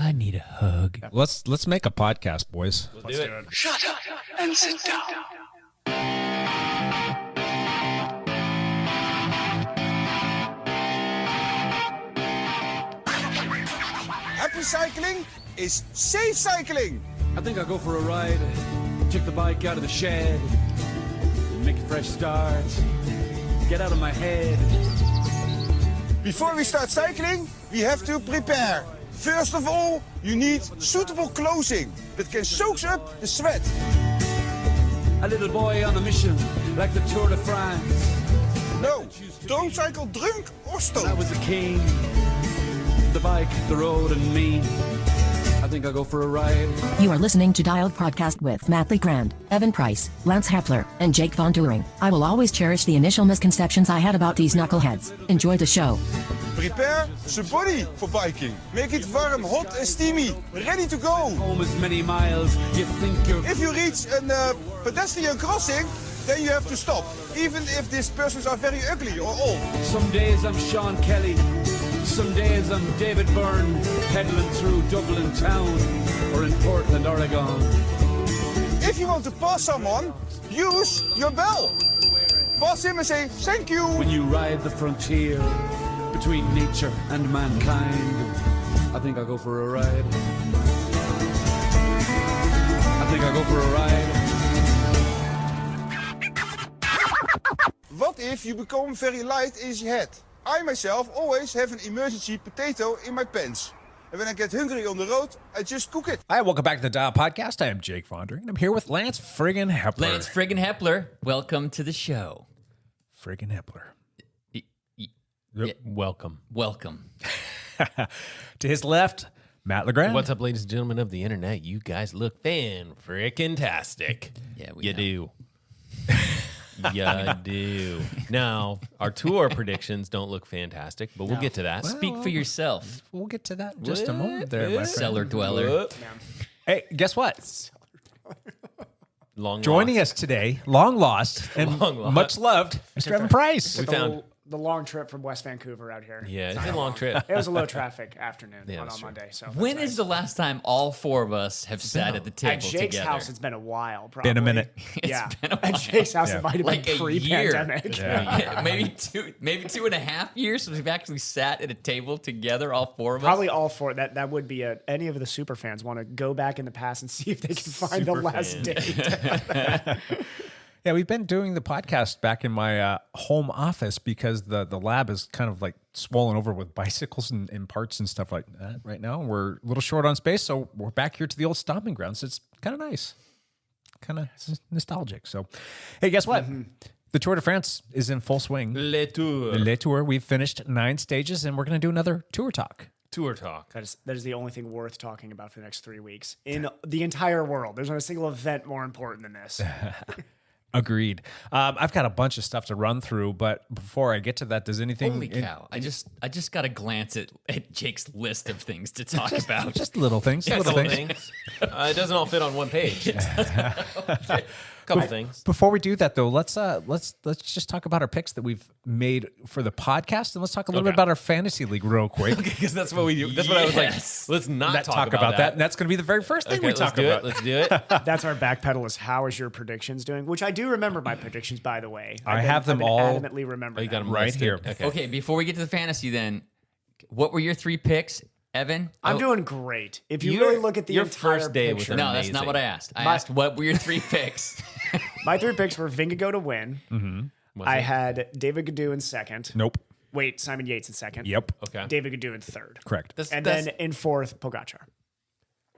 I need a hug. Let's make a podcast, boys. Let's do it. Shut up and sit down. Happy cycling is safe cycling. I think I'll go for a ride, check the bike out of the shed, make a fresh start, get out of my head. Before we start cycling, we have to prepare. First of all, you need suitable clothing that can soak up the sweat. A little boy on a mission, like the Tour de France. No, don't cycle drunk or I stoned. was a king, the bike, the road, and me. I think I'll go for a ride. You are listening to Dialed Podcast with Matt Legrand, Evan Price, Lance Hepler, and Jake Von Turing. I will always cherish the initial misconceptions I had about these knuckleheads. Enjoy the show. Prepare the body for biking. Make it warm, hot and steamy. Ready to go. Home is many miles, you think you're... If you reach a pedestrian crossing, then you have to stop. Even if these persons are very ugly or old. Some days I'm Sean Kelly, some days I'm David Byrne, pedaling through Dublin town, or in Portland, Oregon. If you want to pass someone, use your bell. Pass him and say, thank you. When you ride the frontier between nature and mankind, I think I'll go for a ride. I think I'll go for a ride. What if you become very light in your head? I myself always have an emergency potato in my pants. And when I get hungry on the road, I just cook it. Hi, welcome back to the Dial Podcast. I am Jake Fondering, and I'm here with Lance friggin' Hepler. Lance friggin' Hepler, welcome to the show. friggin' Hepler. Yeah. Welcome. Welcome. To his left, Matt Legrand. What's up, ladies and gentlemen of the internet? You guys look fan-frickin-tastic. Yeah, we You know. do. You do. Now, our tour predictions don't look fantastic, but we'll get to that. Speak for yourself, We'll get to that in just a moment there, my friend. cellar dweller. Hey, guess what? Long Joining lost. us today, long lost and Long lost. much loved, Mr. Evan Price. We found. The long trip from West Vancouver out here. Yeah, it's a long trip. It was a low traffic afternoon Yeah, on that's true. Monday. So When is the last time all four of us have sat at the table at Jake's together? house? It's been a while. Probably. Been a minute. Yeah, been a while. at Jake's house Yeah. it might have Like been a year. pre-pandemic. Yeah, maybe 2.5 years since we've actually sat at a table together, all four of us. Probably all four. That would be any of the super fans want to go back in the past and see if they can find the Super last fan. date. Yeah, we've been doing the podcast back in my home office because the lab is kind of like swollen over with bicycles and parts and stuff like that right now. We're a little short on space, so we're back here to the old stomping grounds. It's kind of nice, kind of nostalgic. So, hey, guess what? The Tour de France is in full swing. Le Tour. Le Tour, we've finished 9 stages, and we're going to do another tour talk. Tour talk. That is the only thing worth talking about for the next 3 weeks in the entire world. There's not a single event more important than this. Agreed. I've got a bunch of stuff to run through, but before I get to that, does anything... Holy cow! I just got to glance at Jake's list of things to talk about. Just little things. Couple little things. things. It doesn't all fit on one page. Couple things. Before we do that, though, let's just talk about our picks that we've made for the podcast, and let's talk a little bit about our fantasy league real quick. Because that's what we do. That's what I was like. Yes. Let's not talk about that. And that's going to be the very first thing Okay, we let's talk do about. it. Let's do it. That's our backpedal is how is your predictions doing? Which I do remember my predictions, by the way. I have them I've been all- adamantly remember Oh, you got them. them Right listed. here. Okay. Okay, before we get to the fantasy, then, what were your 3 picks, Evan? I'm Oh, doing great. If you Your- really look at the your entire first day was picture, No, that's not amazing. what I asked. I asked what were your 3 picks. my 3 picks were Vingegaard to win. Was I it? had David Gadu in second. Nope. Wait, Simon Yates in second. Yep. Okay. David Gadu in third. Correct. And then in fourth, Pogacar.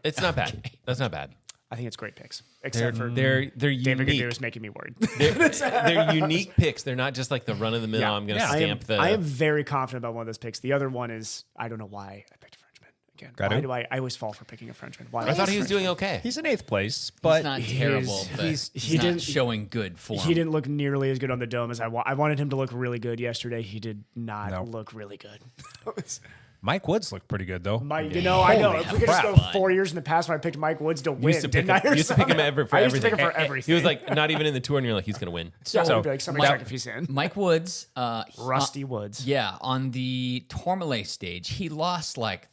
It's not bad. That's not bad. I think it's great picks, except for They're David Gadu unique. is making me worried. They're unique picks. They're not just like the run of the mill. I'm going to stamp I am the. very confident about one of those picks. The other one is I don't know why I picked a Frenchman again. Got Why it. do I always fall for picking a Frenchman? Why? I thought he was doing okay. He's in 8th place, but He's not terrible, but he he's not didn't- showing good form. He didn't look nearly as good on the dome as I wanted him to look really good yesterday. He did not look really good. Mike Woods looked pretty good, though. I know. Holy If we could just go crap. 4 years in the past when I picked Mike Woods to win, Used to pick didn't I? him, used to pick him for I used to everything. pick him for everything. He was like not even in the tour, and you're like, he's going to win. so, So, I'd be like, somebody check if he's in. Mike Woods, Rusty Woods. yeah, on the Tourmalet stage, he lost like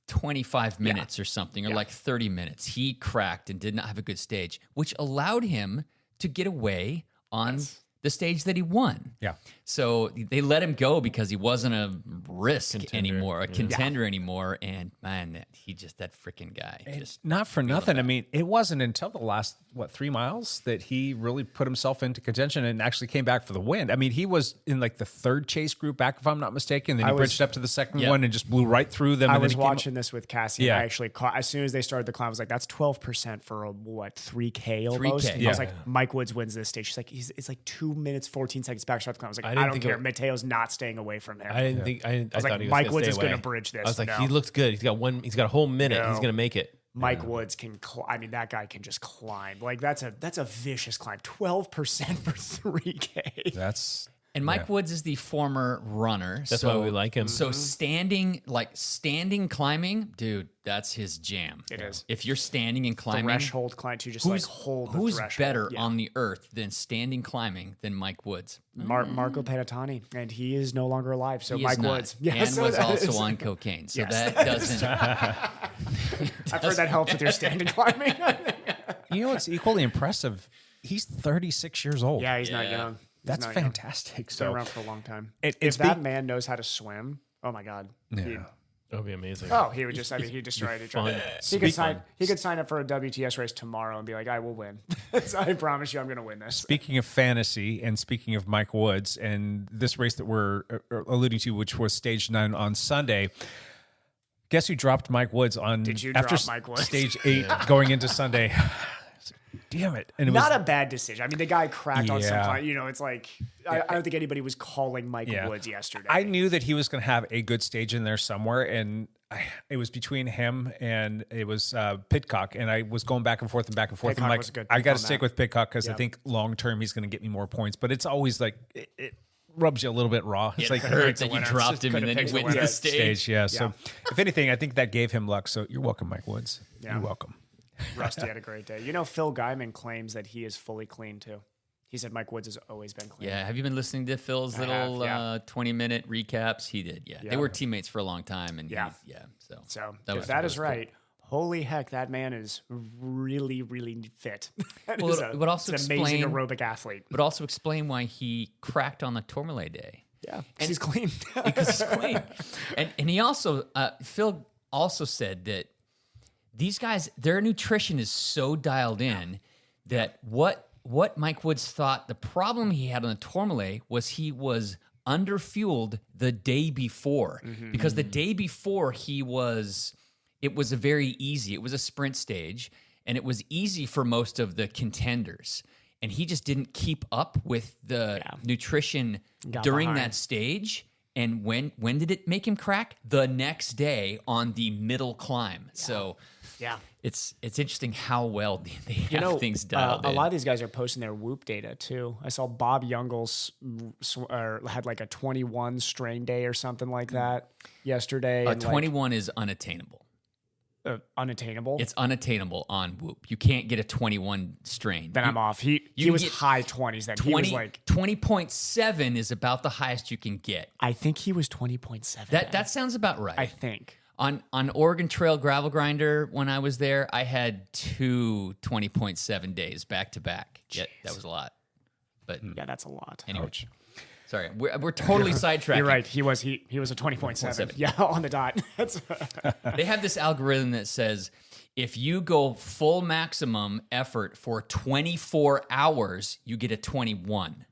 25 minutes or something, or like 30 minutes. He cracked and did not have a good stage, which allowed him to get away on the stage that he won. Yeah. So they let him go because he wasn't a risk anymore, a contender anymore. And man, that freaking guy. Just Not for nothing. I mean, it wasn't until the last, 3 miles that he really put himself into contention and actually came back for the win. I mean, he was in like the third chase group back, if I'm not mistaken. Then he bridged up to the second one and just blew right through them. I and was then he watching this with Cassie. Yeah. And I actually caught, as soon as they started the climb, I was like, that's 12% for a 3K almost. 3K. I was like, Mike Woods wins this stage. She's like, it's like 2 minutes, 14 seconds back start the climb. I was like, I don't care. Mateo's not staying away from there. I didn't think. I was thought like, he was Mike gonna Woods stay is away. going to bridge this. I was like, No. he looks good. He's got a whole minute. No. He's going to make it. Mike Woods can. I mean, that guy can just climb. Like that's a vicious climb. 12% for 3K. That's And Mike Woods is the former runner. That's why we like him. So standing climbing, dude, that's his jam. It is. If you're standing and climbing, Threshold climb to just like hold the who's threshold. better Yeah. on the earth than standing climbing than Mike Woods? Marco Panatani, and he is no longer alive. So He Mike is not. Woods, yeah, and so was that also is- on cocaine. So Yes. that doesn't. I've heard that helps with your standing climbing. you know what's equally impressive? He's 36 years old. Yeah, he's not young. He's That's not young. fantastic. Been So around for a long time. It- If it's that big- man knows how to swim, oh my god, Yeah. That would be amazing. he would just. I mean, he destroyed it. Fun. He could sign up for a WTS race tomorrow and be like, I will win. So I promise you, I'm going to win this. Speaking of fantasy and speaking of Mike Woods and this race that we're alluding to, which was stage 9 on Sunday, guess who dropped Mike Woods on Did you after drop Mike Woods? stage 8 going into Sunday? Damn it. And it Not was, a bad decision. I mean, the guy cracked on some Yeah. climb. You know, it's like I don't think anybody was calling Mike Yeah. Woods yesterday. I knew that he was going to have a good stage in there somewhere, and it was between him and it was Pidcock, and I was going back and forth and back and forth. Pidcock I'm like, was a good I pick got on to stick that. with Pidcock because I Yep. think long term he's going to get me more points. But it's always like it rubs you a little bit raw. It's It like hurt that you dropped him and then he wins the stage. Yeah. So if anything, I think that gave him luck. So you're welcome, Mike Woods. Yeah. You're welcome. Rusty had a great day. You know, Phil Guyman claims that he is fully clean too. He said Mike Woods has always been clean. Yeah, have you been listening to Phil's I little have, 20-minute recaps? He did, yeah. They Yeah. were teammates for a long time, and Yeah. So if that is right, holy heck, that man is really, really fit. That Well, is it would also it's an amazing explain- aerobic athlete. But also explain why he cracked on the Tourmalet day. Yeah, and he's clean. Because he's clean. And he also, Phil also said that these guys, their nutrition is so dialed in that what Mike Woods thought the problem he had on the Tourmalet was he was underfueled the day before. Because the day before it was a very easy, it was a sprint stage, and it was easy for most of the contenders. And he just didn't keep up with the nutrition Got during behind. that stage. And when did it make him crack? The next day on the middle climb. So Yeah. it's interesting how well they have things dialed a in. lot of these guys are posting their Whoop data too. I saw Bob Youngles had like a 21 strain day or something like that yesterday. and, like, 21 is unattainable. unattainable. It's unattainable on Whoop. You can't get a 21 strain. Then I'm off. He can was get high 20s then. He was like 20.7 is about the highest you can get. I think he was 20.7. That sounds about right. I think. On Oregon Trail Gravel Grinder, when I was there, I had 20.7 days back to back. Yeah, that was a lot. But Yeah, that's a lot. anyway, sorry, we're totally sidetracking. You're right. He was a 20.7. Yeah, on the dot. That's They have this algorithm that says if you go full maximum effort for 24 hours, you get a 21.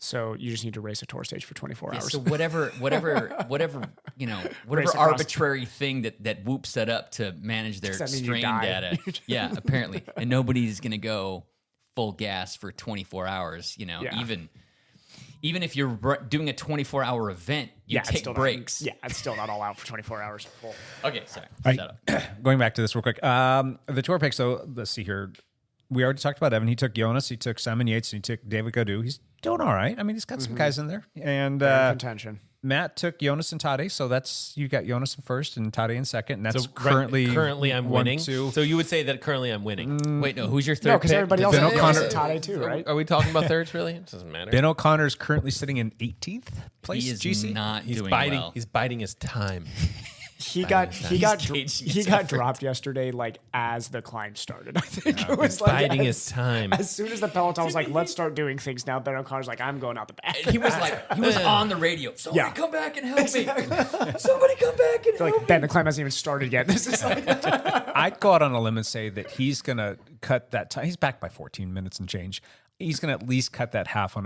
so you just need to race a tour stage for 24 Yeah, hours. so whatever whatever Race across- arbitrary thing that Whoop set up to manage their Does that mean you strain die? data. Yeah, apparently. And nobody's going to go full gas for 24 hours, Yeah. even if you're doing a 24-hour event, you it's take still breaks. Not, it's still not all out for 24 hours. Full. Okay, sorry. All Shut right, up. going back to this real quick. The tour picks, though, let's see here. We already talked about Evan. He took Jonas. He took Simon Yates. And he took David Gaudu. He's doing all right. I mean, he's got some guys in there. And Contention. Matt took Jonas and Tade. So that's, you got Jonas in first and Tade in second. And that's So currently I'm 1, winning. 2. So you would say that currently I'm winning. Wait, no, who's your third No, because pick? everybody else Ben is O'Connor- Tade too, right? Are we talking about thirds really? It doesn't matter. Ben O'Connor is currently sitting in 18th place. He is GC. not He's doing biting. well. He's biding his time. He got gauging his effort. dropped yesterday, like as the climb started. I think it was biding like his time. As soon as the peloton was like, "Let's start doing things now," Ben O'Connor's like, "I'm going out the back." He was on the radio. Somebody Yeah. come back and help me. Somebody come back and Like, help me. Ben, the climb hasn't even started yet. This is like, I'd go out on a limb and say that he's going to cut that time. He's back by 14 minutes and change. He's going to at least cut that half on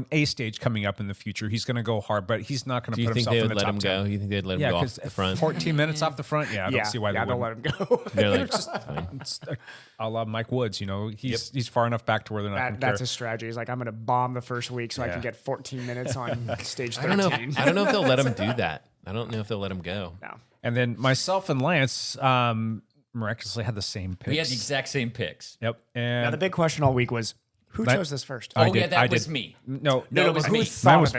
a stage coming up in the future. He's going to go hard, but he's not going Do to you put think himself they in would the let top him 10. go? You think they'd let him go off the front? 14 minutes off the front. Yeah, I don't see why they they'll wouldn't. let him go. They're like, fine. It's a la Mike Woods, he's far enough back to where they're not going to That's care. his strategy. He's like, I'm going to bomb the first week so I Yeah. can get 14 minutes on stage 13. I don't know if they'll let him do that. I don't know if they'll let him go. No. And then myself and Lance miraculously had the same picks. We had the exact same picks. Yep. And Now, the big question all week was, who But- chose this first? I Oh, did- yeah, that I was did. me. No, No, it was me.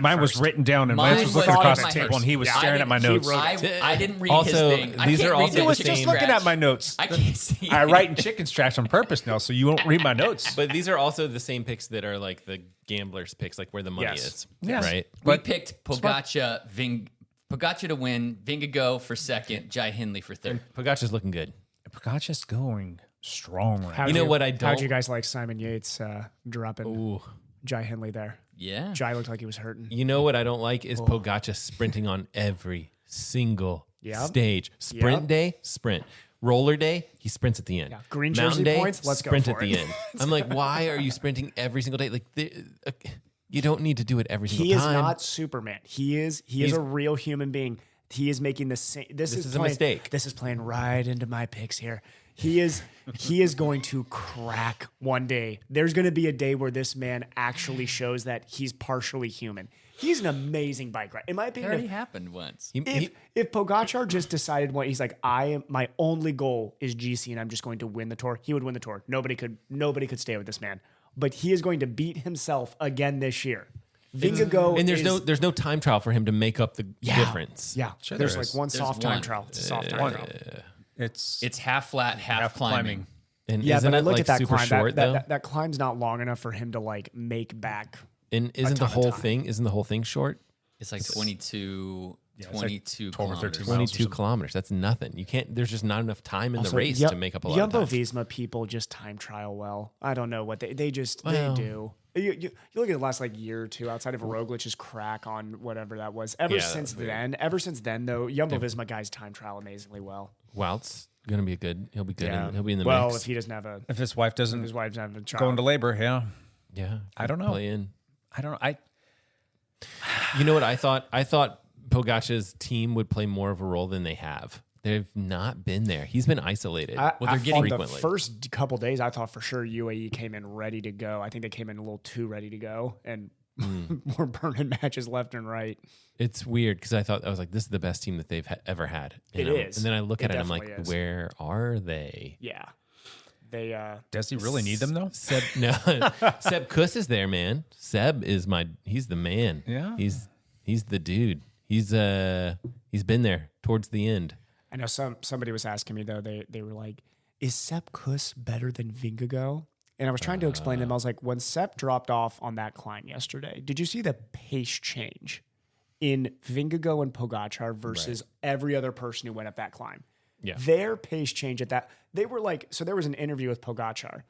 Mine was written down, and Mine Lance was was looking across in the my table, notes. and he was Yeah, staring at my notes. I didn't read Also, his thing. I these can't are read also the the was same- just looking at my notes. I can't see. I write in chicken scratch on purpose now, so you won't read my notes. But these are also the same picks that are like the gamblers' picks, like where the money Yes. is. Yes. Right? We picked Pogača to win, Vingegaard for second, Jai Hindley for third. Pogačar's looking good. Pogačar's going strong right now. You know what I How'd don't- you guys like Simon Yates dropping Jai Hindley there? Yeah. Jai looked like he was hurting. You know what I don't like is Pogačar sprinting on every single Yep. stage. Sprint Yep. day, sprint. Roller day, he sprints at the end. Yeah. Green Mountain jersey day, points, let's go sprint for at the it. end. I'm like, why are you sprinting every single day? Like, you don't need to do it every single He is time. not Superman. He is a real human being. He is making the same. This is a playing, mistake. This is playing right into my picks here. He is going to crack one day. There's going to be a day where this man actually shows that he's partially human. He's an amazing bike rider. In my It opinion, already happened once. if Pogačar just decided he's like, my only goal is GC and I'm just going to win the Tour, he would win the Tour. Nobody could stay with this man. But he is going to beat himself again this year. Vingegaard and is, there's no time trial for him to make up the difference. Yeah, Sure there's there like is. one There's soft time one. trial. It's a soft time trial. It's half flat, half climbing. And Yeah, isn't but I it looked like at that super climb. short though? That climb's not long enough for him to like make back. And isn't the ton of whole time. thing? Isn't the whole thing short? It's like 22 like 22 12 or 13 kilometers. miles. or 22 something. kilometers. That's nothing. You can't. There's just not enough time in the Also, race Ju- to make up a lot Jumbo of time. Visma people just time trial well. I don't know what they Well. do. You look at the last like year or two outside of Roglic's crack on whatever that was. Ever Yeah, since then though, Jumbo Visma guys time trial amazingly well. Wout's gonna be good. He'll be good. He'll be in the well, mix. if he doesn't have If his wife doesn't his wife's having a child. go into labor, yeah. yeah, I don't know. Play in. I don't know. You know what I thought? I thought Pogačar's team would play more of a role than they have. They've not been there. He's been isisolated. Well, they're getting the frequently. first couple days, I thought for sure UAE came in ready to go. I think they came in a little too ready to go, and more burning matches left and right. It's weird because I was like, this is the best team that they've ever had. It And is. And then I look It at it, I'm like, definitely is. where are they? Yeah, they. Does he really need them though? Seb, no, Seb Kuss is there, man. Seb is he's the man. Yeah. He's the dude. He's been there towards the end. I know somebody was asking me though. They were like, "Is Sepp Kuss better than Vingegaard?" And I was trying to explain to them. I was like, when Sepp dropped off on that climb yesterday, did you see the pace change in Vingegaard and Pogačar versus every other person who went up that climb? Yeah. Their pace change at that, they were like, so there was an interview with Pogačar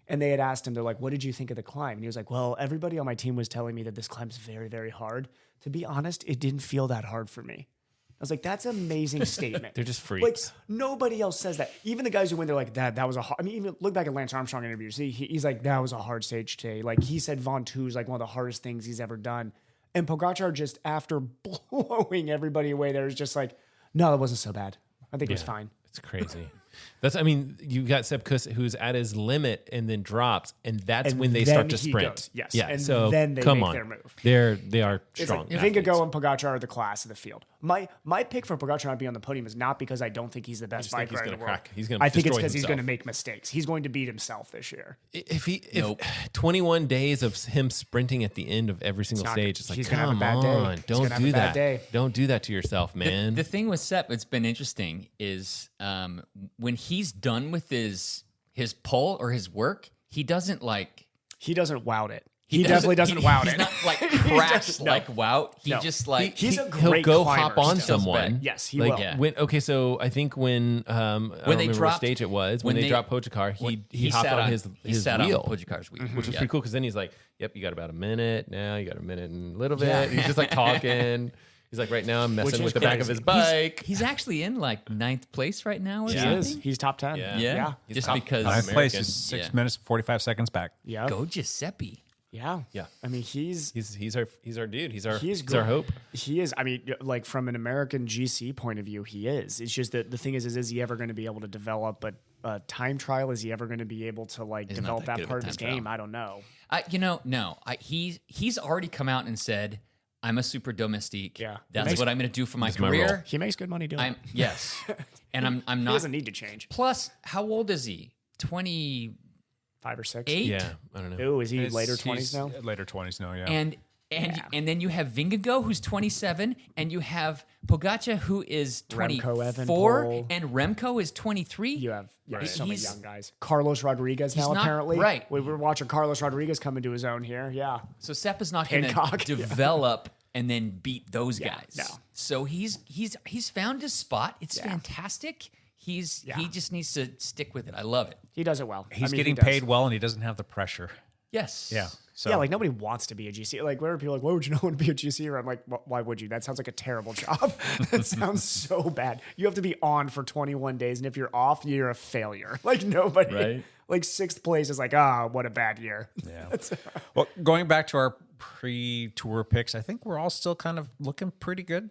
and they had asked him, they're like, what did you think of the climb? And he was like, well, everybody on my team was telling me that this climb's very, very hard. To be honest, it didn't feel that hard for me. I was like, that's an amazing statement. They're just Like, freaks. nobody else says that. Even the guys who win, they're like, that was a hard. I mean, even look back at Lance Armstrong interviews. He's like, that was a hard stage today. Like, he said Ventoux is like one of the hardest things he's ever done. And Pogačar just, after blowing everybody away, there was just like, no, it wasn't so bad. I think it was fine. It's crazy. You got Seb Kuss who's at his limit and then drops, and that's And when they then start to he sprint. goes, yes. Yeah. And So then they come make on. their move. They are It's strong. like Vingegaard and Pogačar are the class of the field. My pick for Pogačar not to be on the podium is not because I don't think he's the best just think bike he's rider in gonna the world. crack. He's gonna I think it's destroy because he's himself. going to make mistakes. He's going to beat himself this year. If 21 days of him sprinting at the end of every single not stage, good. it's like, He's gonna have a come bad day. on, He's don't gonna have do a bad that. day. Don't do that to yourself, man. The thing with Sepp that's been interesting is when he's done with his pull or his work, he doesn't He doesn't wout it. He definitely doesn't wout He's it. not like cracks doesn't, no. like wout. He No. just like He's a He'll great go climber hop on still. someone. Yes, he like, will. Yeah. Okay, so I think when I don't they remember dropped- what stage it was when when they they- dropped Pogacar, he hopped sat on his sat wheel, on Pogacar's wheel, which was Yeah. pretty cool because then he's like, "Yep, you got about a minute now. You got a minute and a little bit." He's just like talking. He's like, "Right now, I'm messing is with the back of crazy. his bike." He's actually in like 9th place right now, or He something. is. He's top 10. Yeah. Yeah, He's just top- because. top Ninth place American. is 6 Yeah. minutes 45 seconds back. Yeah. Go Giuseppe. Yeah. Yeah. I mean, he's He's our dude. He's our great. our hope. He is. I mean, like from an American GC point of view, he is. It's just that the thing is he ever going to be able to develop a time trial? Is he ever going to be able to like He's not develop that that good of a part of his time trial. game? I don't know. No. He's already come out and said, "I'm a super domestique. Yeah. That's Makes- what I'm going to do for my That's my role. career. He makes good money doing I'm it. yes, and I'm He not. doesn't need to change. Plus, how old is he? 28. 5 or 6. Yeah, I don't know. Ooh, is he He's- later 20s he's now? Later 20s now, yeah. And then you have Vingegaard, who's 27, and you have Pogacar, who is Remco, Evan 24, Pohl. and Remco is 23. You have so many He's- young guys. Carlos Rodriguez He's now not- apparently. right. We were watching Carlos Rodriguez come into his own here. Yeah. So Sepp is not going to Hancock, yeah. develop and then beat those Yeah, guys. no. So he's found his spot. It's fantastic. He just needs to stick with it. I love it. He does it well. He's I mean, getting he does. paid well and he doesn't have the pressure. Yes. Yeah. So Yeah, like nobody wants to be a GC. Like, where are people like, why would you not want to be a GC? I'm like, why would you? That sounds like a terrible job. That sounds so bad. You have to be on for 21 days, and if you're off, you're a failure. Like nobody. Right. Like 6th place is like, what a bad year. Yeah. Well, going back to our pre-tour picks, I think we're all still kind of looking pretty good.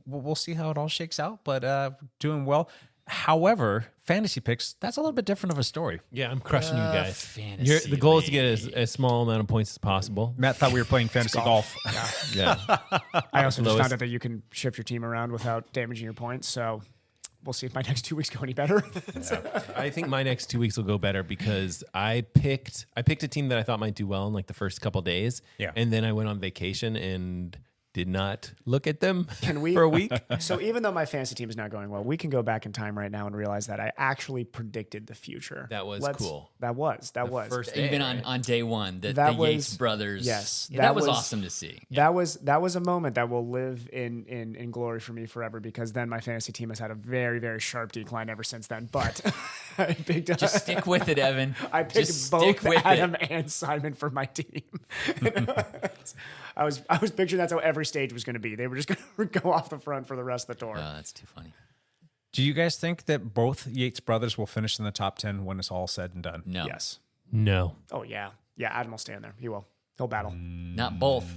We'll see how it all shakes out, but doing well. However, fantasy picks, that's a little bit different of a story. Yeah, I'm crushing you guys. fantasy The goal is to get as small amount of points as possible. Matt thought we were playing fantasy golf. Yeah. I also just Lowest. found out that you can shift your team around without damaging your points. So we'll see if my next 2 weeks go any better. I think my next 2 weeks will go better because I picked a team that I thought might do well in like the first couple days. Yeah. And then I went on vacation and did not look at them Can we for a week. So even though my fantasy team is not going well, we can go back in time right now and realize that I actually predicted the future. That was cool. That was. First day, Even right? on day one, the That Yates was- brothers. yes, Yeah, that was awesome to see. That was a moment that will live in glory for me forever because then my fantasy team has had a very, very sharp decline ever since then. But I picked Just stick with it, Evan. I picked Just both stick with Adam it. and Simon for my team. I was picturing that's how every stage was going to be. They were just going to go off the front for the rest of the tour. Oh, that's too funny. Do you guys think that both Yates brothers will finish in the top 10 when it's all said and done? No. Yes. No. Oh yeah. Yeah. Adam will stay in there. He will. He'll battle. Not both.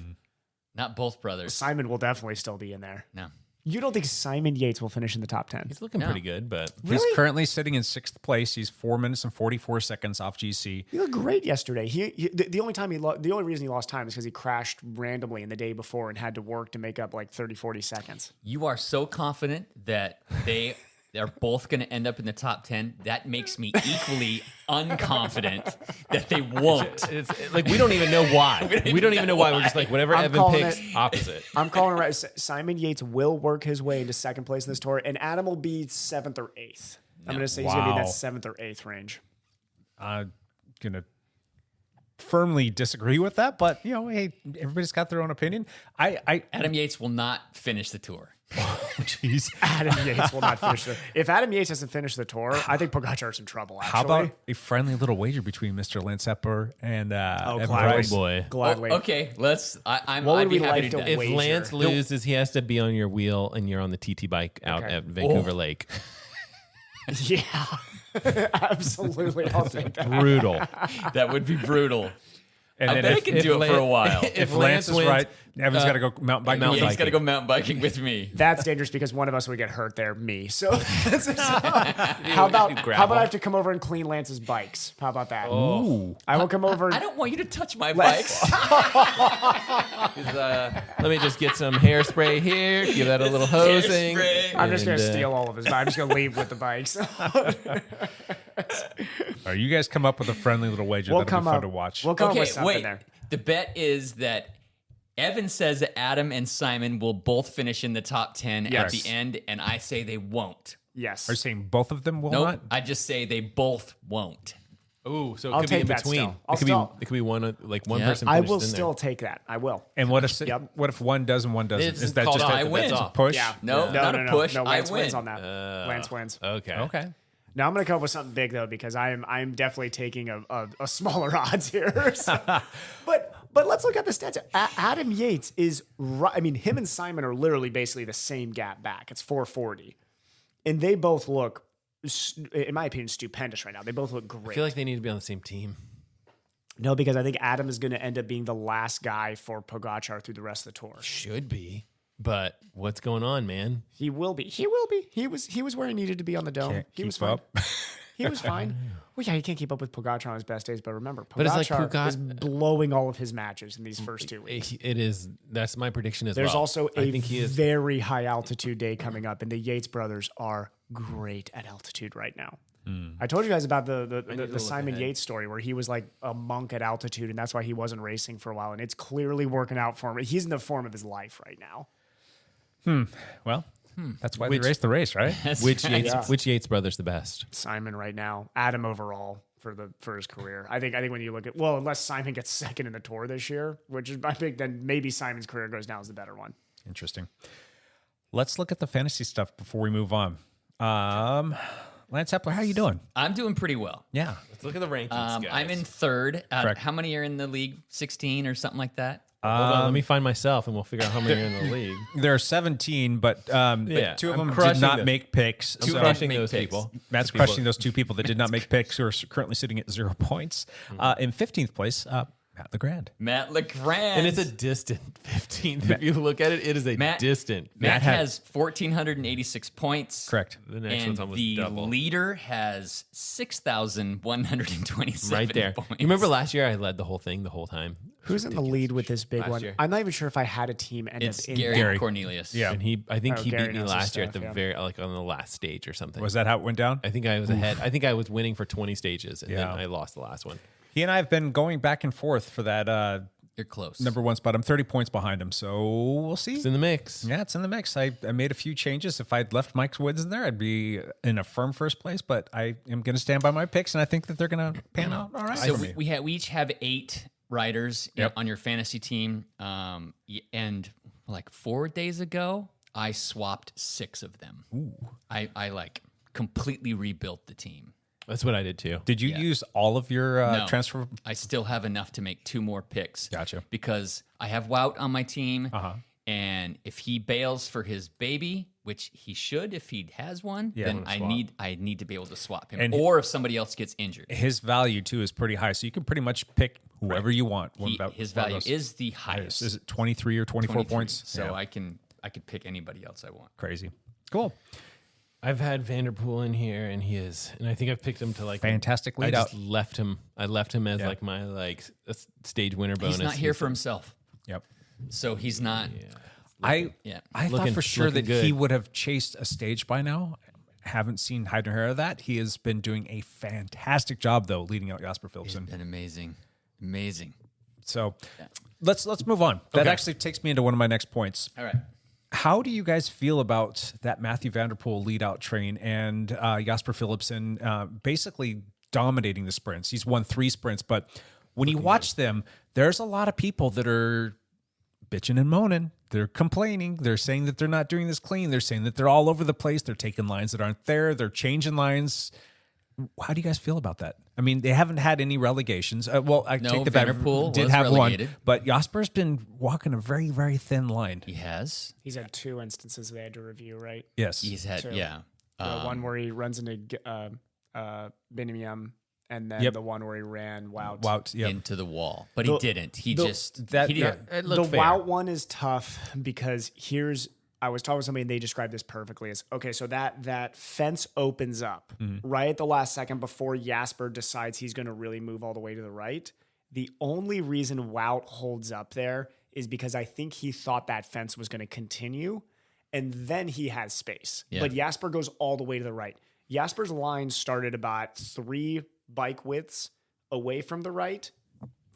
Not both brothers. Simon will definitely still be in there. No. You don't think Simon Yates will finish in the top 10? He's looking No. pretty good, but He's currently sitting in 6th place. He's 4 minutes and 44 seconds off GC. He looked great yesterday. The only reason he lost time is because he crashed randomly in the day before and had to work to make up like 30, 40 seconds. You are so confident that they're both going to end up in the top 10. That makes me equally unconfident that they won't. it's like we don't even know why. We don't even know why. We're just like whatever I'm Evan calling picks, it- opposite. I'm calling it right. Simon Yates will work his way into 2nd place in this tour, and Adam will be 7th or 8th. I'm going to say he's going to be in that Wow. 7th or 8th range. I'm going to firmly disagree with that, but, hey, everybody's got their own opinion. Adam Yates will not finish the tour. Jeez. Adam Yates will not finish the. If Adam Yates doesn't finish the tour, I think Pogacar's in trouble. Actually, How about a friendly little wager between Mr. Lance Epper and Evan gladly. Price? Boy. Gladly. Okay, let's. I'd What would be we happy like to do to that. If wager? Lance loses, he has to be on your wheel and you're on the TT bike out Okay. at Vancouver Lake. Yeah, absolutely. I'll take that. Brutal. That would be brutal. And I then bet I if, can do it for a while. if Lance is wins, right, Evan's got to go mountain biking. mountain He's got to go mountain biking with me. That's dangerous because one of us would get hurt there, me. So, how about do how gravel. about I have to come over and clean Lance's bikes? How about that? Ooh. I will come over. I don't want you to touch my bikes. Let me just get some hairspray here, give that a little hosing. Hairspray. I'm just gonna and, steal all of his bikes. I'm just gonna leave with the bikes. All right, you guys come up with a friendly little wager We'll that'll come be fun up. to watch. We'll come up Okay, with something wait. there. The bet is that Evan says that Adam and Simon will both finish in the top 10 at Yes. the end, and I say they won't. Yes. Are you saying both of them will Nope. not? I just say they both won't. Oh, so it I'll could be take in that between. still. I'll It could still- be one like one Yeah. person. I finishes will in there. still take that. I will. And what if Yep. what if one does and one doesn't? It's Is that called just off. I win. a push? Yeah. No, not a push. No, I Lance wins win. on that. Lance wins. Okay. Okay. Now I'm going to come up with something big though because I'm definitely taking a smaller odds here. So- but let's look at the stats. Adam Yates is right. I mean, him and Simon are literally basically the same gap back. It's 440, and they both look, in my opinion, stupendous right now. They both look great. I feel like they need to be on the same team. No, because I think Adam is going to end up being the last guy for Pogacar through the rest of the tour. Should be, but what's going on, man? He will be. He will be. He was where he needed to be on the dome. Can't He was keep fine. up. He was fine. Well, yeah, he can't keep up with Pogacar on his best days, but remember, But it's like Pogacar is blowing all of his matches in these first 2 weeks. It is. That's my prediction as There's well. also I a think he is. very high altitude day coming up, and the Yates brothers are great at altitude right now. I told you guys about the Simon Yates story where he was like a monk at altitude, and that's why he wasn't racing for a while, and it's clearly working out for him. He's in the form of his life right now. Well, that's why they race the race, right? Which Yates? Yeah. Which Yates brother's the best? Simon right now, Adam overall for his career. I think when you look at, well, unless Simon gets second in the Tour this year, which is I think then maybe Simon's career goes down as the better one. Interesting. Let's look at the fantasy stuff before we move on. Lance Hepler, how you doing? I'm doing pretty well. Yeah. Let's look at the rankings, guys. I'm in third. Correct. How many are in the league? 16 or something like that? Hold on, let me find myself, and we'll figure out how many are in the league. There are 17, but Yeah, two of I'm them did crushing not them. make picks. I'm so crushing make those picks. people. Matt's People- crushing those two people that did not make picks, who are currently sitting at 0 points. In 15th place, Matt LeGrand. Matt LeGrand. And it's a distant 15th. If you look at it, it is a distant. Matt has 1,486 points. Correct. The next And one's almost the double. leader has 6,127 Right there. points. You remember last year I led the whole thing the whole time? Who's in the lead with this big Last one? year. I'm not even sure if I had a team end It's up in Gary Cornelius. Yeah. And I think Oh, he Gary beat me knows his last year at stuff, the yeah. very, like on the last stage or something. Was that how it went down? I think I was ahead. I think I was winning for 20 stages, and then Yeah. I lost the last one. He and I have been going back and forth for that You're close. number one spot. I'm 30 points behind him, so we'll see. It's in the mix. Yeah, it's in the mix. I made a few changes. If I'd left Mike Woods in there, I'd be in a firm first place, but I am going to stand by my picks, and I think that they're going to pan out all right So for me. we each have 8 riders Yep. on your fantasy team. And like 4 days ago, I swapped 6 of them. I like completely rebuilt the team. That's what I did too. Did you use all of your No. transfer? I still have enough to make 2 more picks. Gotcha. Because I have Wout on my team. Uh-huh. And if he bails for his baby, which he should if he has one, then I need to be able to swap him. And or if somebody else gets injured. His value, too, is pretty high, so you can pretty much pick whoever you want. His value is the highest. Is it 23 or 24 23. points? So Yeah. I could pick anybody else I want. Crazy. Cool. I've had Vanderpool in here, and and I think I've picked him to like Fantastic I lead just out. left him. I left him as Yeah. like my stage winner bonus. He's not here for himself. Yep. So he's not. I Yeah. thought Looking- for sure that looking he good. would have chased a stage by now. Haven't seen hide nor hair of that. He has been doing a fantastic job, though, leading out Jasper He's Philipsen. been amazing. Amazing. So let's move on. That actually takes me into one of my next points. All right. How do you guys feel about that Matthew Vanderpool lead out train and Jasper Philipsen basically dominating the sprints? He's won 3 sprints, but when you watch them, there's a lot of people that are bitching and moaning. They're complaining. They're saying that they're not doing this clean. They're saying that they're all over the place. They're taking lines that aren't there. They're changing lines. How do you guys feel about that? I mean, they haven't had any relegations. I take the back. Vanderpool Did was have relegated. one, but Jasper's been walking a very, very thin line. He has. He's had 2 instances they had to review, right? Yes. He's had. 2. Yeah. The one where he runs into Binimium, and then Yep. the one where he ran Wout. Wout, yep. Into the wall, but he didn't. He the- just that- he didn't. It The looked fair. Wout one is tough because I was talking to somebody and they described this perfectly as, okay, so that fence opens up right at the last second before Jasper decides he's going to really move all the way to the right. The only reason Wout holds up there is because I think he thought that fence was going to continue, and then he has space. Yeah. But Jasper goes all the way to the right. Jasper's line started about 3 bike widths away from the right.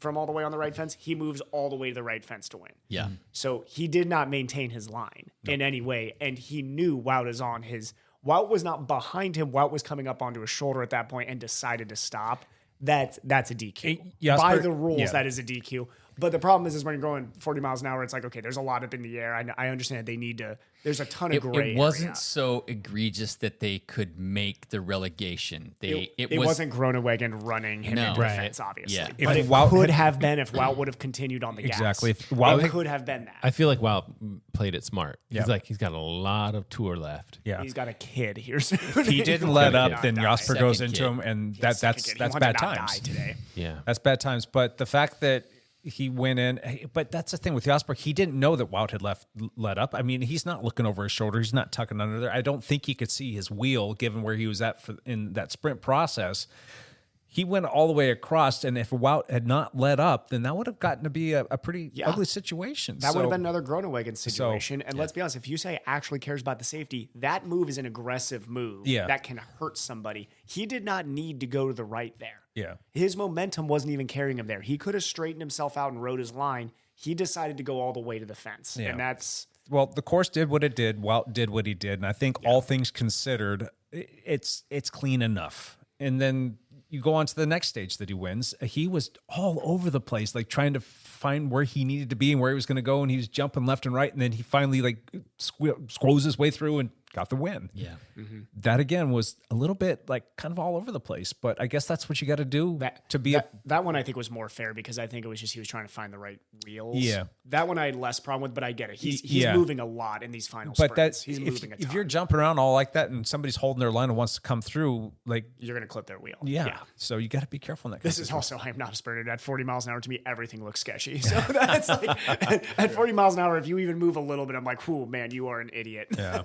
From all the way on the right fence, he moves all the way to the right fence to win. Yeah. So he did not maintain his line in any way, and he knew Wout is on his. Wout was not behind him. Wout was coming up onto his shoulder at that point and decided to stop. that's a DQ. Jasper- By the rules, yeah. that is a DQ. But the problem is when you're going 40 miles an hour, it's like, okay, there's a lot up in the air. I understand they need to. There's a ton of gray. It wasn't area. so egregious that they could make the relegation. It wasn't Groenewegen running him No. into Right. the fence, obviously. Yeah. But If it Wout could had- have been if Wout would have continued on the gas. Exactly. If Wout It had- could have been that. I feel like Wout played it smart. Yeah. He's got a lot of tour left. Yeah. He's got a kid here. If he didn't let up, then Jasper Second goes into kid. him, and that's He wants to bad not times. die today. Yeah. That's bad times. But the fact that he went in, but that's the thing with Jasper. He didn't know that Wout had let up. I mean, he's not looking over his shoulder. He's not tucking under there. I don't think he could see his wheel given where he was at in that sprint process. He went all the way across, and if Wout had not let up, then that would have gotten to be a pretty ugly situation. That would have So- been another Groenewegen situation. And let's be honest, if USAA actually cares about the safety, that move is an aggressive move that can hurt somebody. He did not need to go to the right there. Yeah. His momentum wasn't even carrying him there. He could have straightened himself out and rode his line. He decided to go all the way to the fence. Yeah. And that's Well, the course did what it did. Wout did what he did, and I think all things considered, it's clean enough. And then you go on to the next stage that he wins. He was all over the place, like trying to find where he needed to be and where he was going to go, and he was jumping left and right, and then he finally like squoze his way through and got the win. Yeah. That again was a little bit like kind of all over the place, but I guess that's what you got to do to be that one I think was more fair because I think it was just he was trying to find the right wheels. Yeah. That one I had less problem with, but I get it. He's Yeah. moving a lot in these final But sprints. that He's moving a ton. if you're jumping around all like that and somebody's holding their line and wants to come through, like You're going to clip their wheel. yeah. So you got to be careful in that. This is also, I'm not a sprinter. At 40 miles an hour, to me, everything looks sketchy. So that's like, at 40 miles an hour, if you even move a little bit, I'm like, whew, man, you are an idiot. Yeah.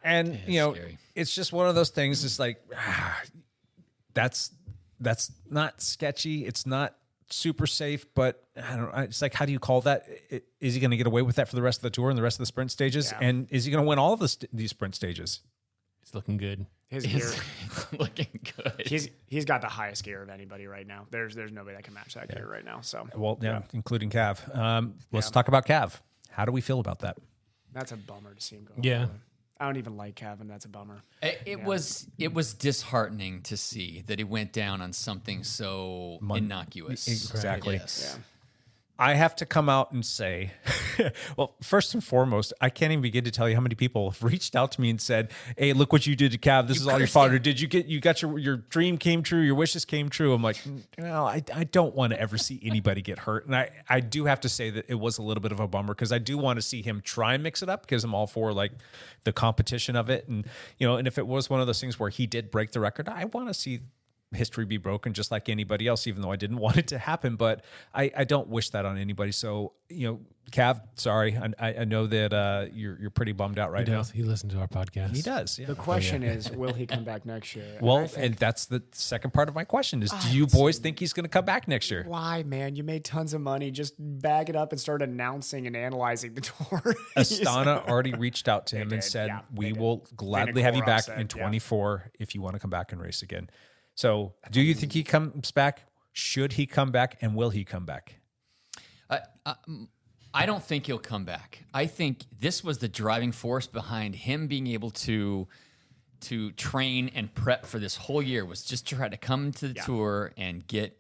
And you know, scary. it's just one of those things. It's like that's not sketchy. It's not super safe, but I don't know. It's like, how do you call that? Is he going to get away with that for the rest of the tour and the rest of the sprint stages? Yeah. And is he going to win all of these sprint stages? He's looking good. His gear, Looking good. he's got the highest gear of anybody right now. There's nobody that can match that gear right now. So Well, yeah, including Cav. Let's talk about Cav. How do we feel about that? that's a bummer to see him go. Yeah. I don't even like Kevin. That's a bummer. It was disheartening to see that he went down on something so innocuous. Exactly. Yes. Yeah. I have to come out and say, well, first and foremost, I can't even begin to tell you how many people have reached out to me and said, "Hey, look what you did to Cav. This is all your fault. Or did you got your dream came true, your wishes came true?" I'm like, no, I don't want to ever see anybody get hurt. And I do have to say that it was a little bit of a bummer because I do want to see him try and mix it up because I'm all for like the competition of it. And, you know, and if it was one of those things where he did break the record, I want to see history be broken just like anybody else, even though I didn't want it to happen, but I don't wish that on anybody. So, you know, Cav, sorry. I know that you're pretty bummed out right now. He listens to our podcast. He does. Yeah. The question is, will he come back next year? And I Well, think- and that's the second part of my question is, do you boys think he's going to come back next year? why, man? You made tons of money. Just bag it up and start announcing and analyzing the tour. Astana already reached out to him and did, said, yeah, we they will gladly have you back said, in yeah. 24 if you want to come back and race again. So do you think he comes back? Should he come back? And will he come back? I don't think he'll come back. I think this was the driving force behind him being able to train and prep for this whole year was just to try to come to the tour and get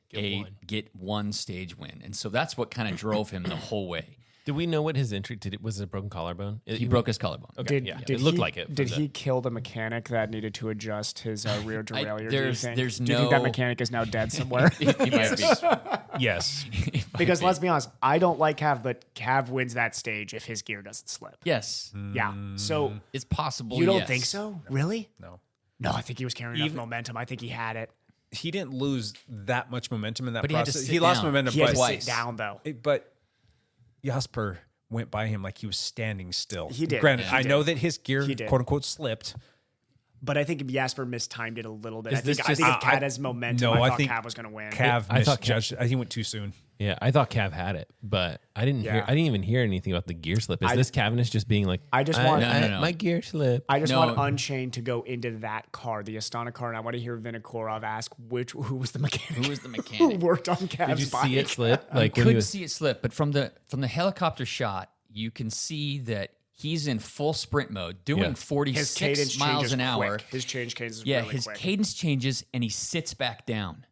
one stage win. And so that's what kind of drove him the whole way. Did we know what his injury was? It a broken collarbone? He broke his collarbone. Okay, it looked like it. Did he kill the mechanic that needed to adjust his rear derailleur? Do you there's think? there's Do you think that no- mechanic is now dead somewhere? He might be. Yes. Because let's be honest, I don't like Cav, but Cav wins that stage if his gear doesn't slip. Yes, Yeah. So it's possible. you don't yes. think so? Really? No. No, I think he was carrying enough momentum. I think he had it. He didn't lose that much momentum in that But he had to process. sit He lost down. momentum, He had but to twice. sit down though. But Jasper went by him like he was standing still. He did. Granted, Yeah, he I know did. that his gear, He did. quote unquote, slipped. But I think Jasper mistimed it a little bit. Is I think, this I think just- if Cat has momentum, No, I I thought think Cav was going to win. Cav I thought misjudged. He went too soon. Yeah, I thought Cav had it, but I didn't hear. Yeah. I didn't even hear anything about the gear slip. Is this Cavendish just being like? I just want- No. my gear slip. I just No. want Unchained to go into that car, the Astana car, and I want to hear Vinokurov ask who was the mechanic. Who was the who mechanic? worked on Cav's Did you bike. see it slip? Like You when he could was, see it slip, but from the helicopter shot, you can see that he's in full sprint mode, doing Yeah. His 46 cadence miles changes an hour. quick. His change cadence is Yeah, really his quick. cadence changes and he sits back down.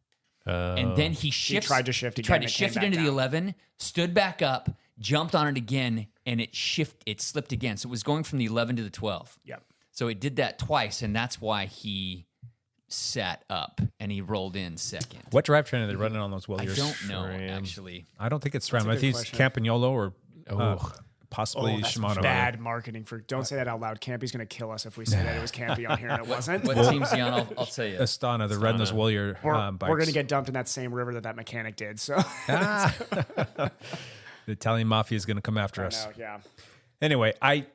And then he shifts. tried to shift He again tried to and shift came it into back the down. 11, stood back up, jumped on it again, and it slipped again. So it was going from the 11 to the 12. Yep. So it did that twice, and that's why he sat up and he rolled in second. What drivetrain are they running on those I Williers? don't know, actually. I don't think it's SRAM. a I good think it's question. Campagnolo or possibly that's Shimano. bad marketing for. Don't say that out loud. Campy's going to kill us if we say that it was Campy on here and it wasn't. What team's he on? I'll tell you. Astana, they're running those Willier bikes. We're going to get dumped in that same river that mechanic did. So The Italian mafia is going to come after us. no, yeah. Anyway, I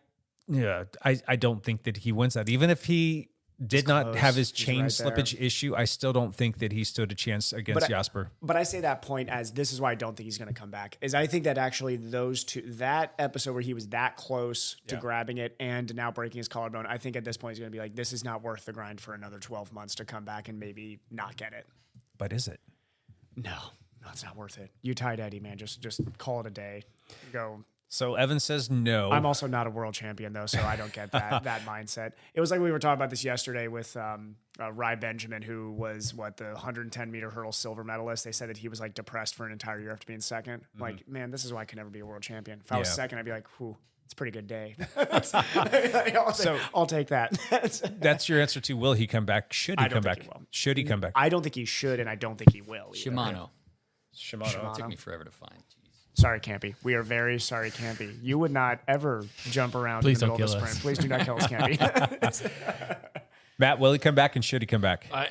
don't think that he wins that. Even if he did not close. have his He's chain right there. slippage issue, I still don't think that he stood a chance against Jasper. But I say that point as this is why I don't think he's going to come back. Is I think that actually those two, that episode where he was that close to grabbing it and now breaking his collarbone, I think at this point he's going to be like, this is not worth the grind for another 12 months to come back and maybe not get it. But is it? No, it's not worth it. You tied Eddie, man. Just call it a day. Go. So Evan says no. I'm also not a world champion though, so I don't get that mindset. It was like we were talking about this yesterday with Rye Benjamin, who was the 110 meter hurdle silver medalist. They said that he was like depressed for an entire year after being second. Like, man, this is why I could never be a world champion. If I was second, I'd be like, whew, it's a pretty good day. I'll take that. That's your answer to will he come back? Should he I don't come think back? he will. Should he come back? I don't think he should, and I don't think he will. either. Shimano. Shimano. It took me forever to find. Jeez. Sorry, Campy. We are very sorry, Campy. You would not ever jump around Please in the don't middle of kill the us. sprint. Please do not kill us, Campy. Matt, will he come back and should he come back? I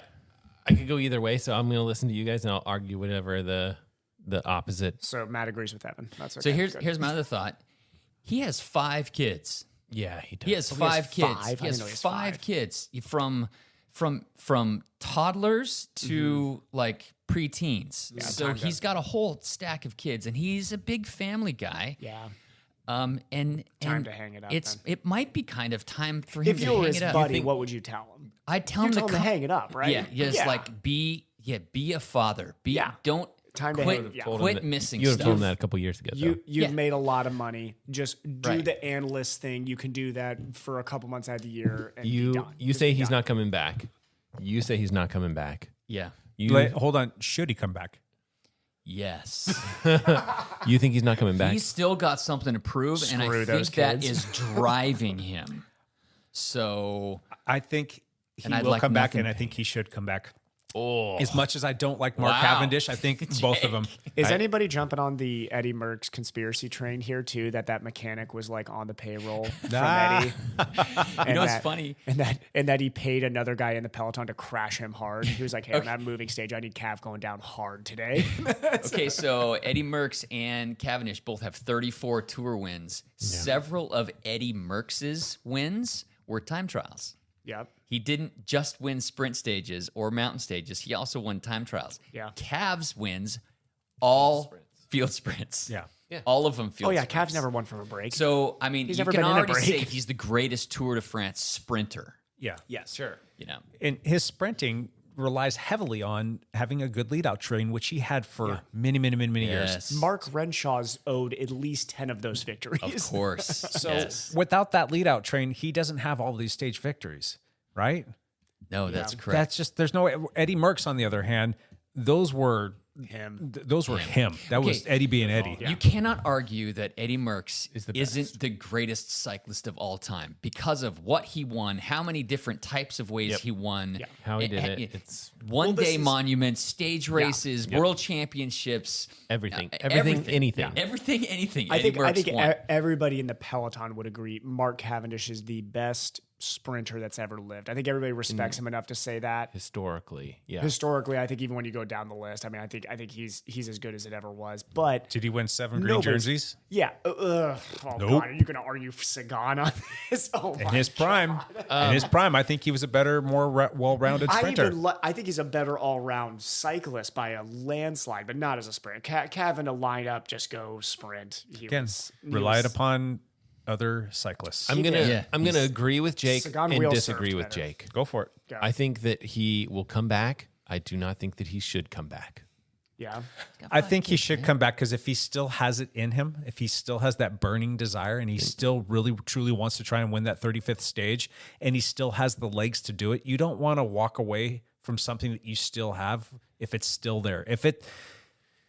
could go either way, so I'm going to listen to you guys and I'll argue whatever the opposite. So Matt agrees with Evan. That's okay. So here's Good. here's my other thought. He has 5 kids. Yeah, he does. He has he has 5 kids. five? I He didn't has know he has 5 5. kids from toddlers to like preteens. So time to- he's got a whole stack of kids, and he's a big family guy. Yeah. And Time to hang it up, then. It might be kind of time for him If to you were hang his it up. buddy, what would you tell him? I'd tell You him tell to him to come- hang it up, right? Yeah, just like be a father. Don't Time to quit, hang it- yeah. quit missing You would have stuff. told him that a couple years ago. You've Yeah. made a lot of money. Just do Right. the analyst thing. You can do that for a couple months out of the year. And be You done. say Just be he's done. not coming back. You say he's not coming back. Yeah. Hold on. Should he come back? Yes. You think he's not coming back? He's still got something to prove, and I Screw think those that kids. is driving him. So I think he And I'd will like come back, nothing- and I think he should come back. Oh. As much as I don't like Mark Wow. Cavendish, I think both of them. Is anybody jumping on the Eddie Merckx conspiracy train here too? That mechanic was like on the payroll from Eddie. You know, it's funny. And that he paid another guy in the peloton to crash him hard. He was like, "Hey, on that moving stage, I need Cav going down hard today." Okay, so Eddie Merckx and Cavendish both have 34 tour wins. Several of Eddie Merckx's wins were time trials. Yep. He didn't just win sprint stages or mountain stages. He also won time trials. Yeah. Cavs wins all field sprints. Yeah. All of them field Oh yeah, sprints. Cav's never won from a break. So, I mean, He's you never can been in a already break. say he's the greatest Tour de France sprinter, Yeah. yes, sure. you know. And his sprinting relies heavily on having a good lead out train, which he had for many years. Yes. Mark Renshaw's owed at least 10 of those victories. Of course. So Yes. without that lead out train, he doesn't have all these stage victories, right? No, that's correct. That's just there's no Eddie Merckx on the other hand. Those were Him. Those were him. That was Okay. Eddie being Eddie. You cannot argue that Eddie Merckx the isn't the greatest cyclist of all time because of what he won, how many different types of ways he won, How he did and- it. It's one this day is- monuments, stage races, world championships, everything. uh, Everything, anything. everything, anything. I Eddie think Merckx won. everybody in the peloton would agree Mark Cavendish is the best sprinter that's ever lived. I think everybody respects him enough to say that. Historically, yeah. Historically, I think even when you go down the list, I mean, I think he's as good as it ever was. But Did he win 7 green Nobody's- jerseys? yeah, oh Nope. God, are you going to argue Sagan on this? Oh In my his prime, I think he was a better, more well-rounded sprinter. I think he's a better all-round cyclist by a landslide, but not as a sprint. Cav in a lineup, just go sprint. Again, relied upon other cyclists. I'm gonna Yeah. I'm gonna agree with Jake Sagan and wheel disagree surfed with better. Jake. Go for it. I think that he will come back. I do not think that he should come back. Yeah. I think he should come back because if he still has it in him, if he still has that burning desire and he still really truly wants to try and win that 35th stage and he still has the legs to do it, you don't want to walk away from something that you still have if it's still there.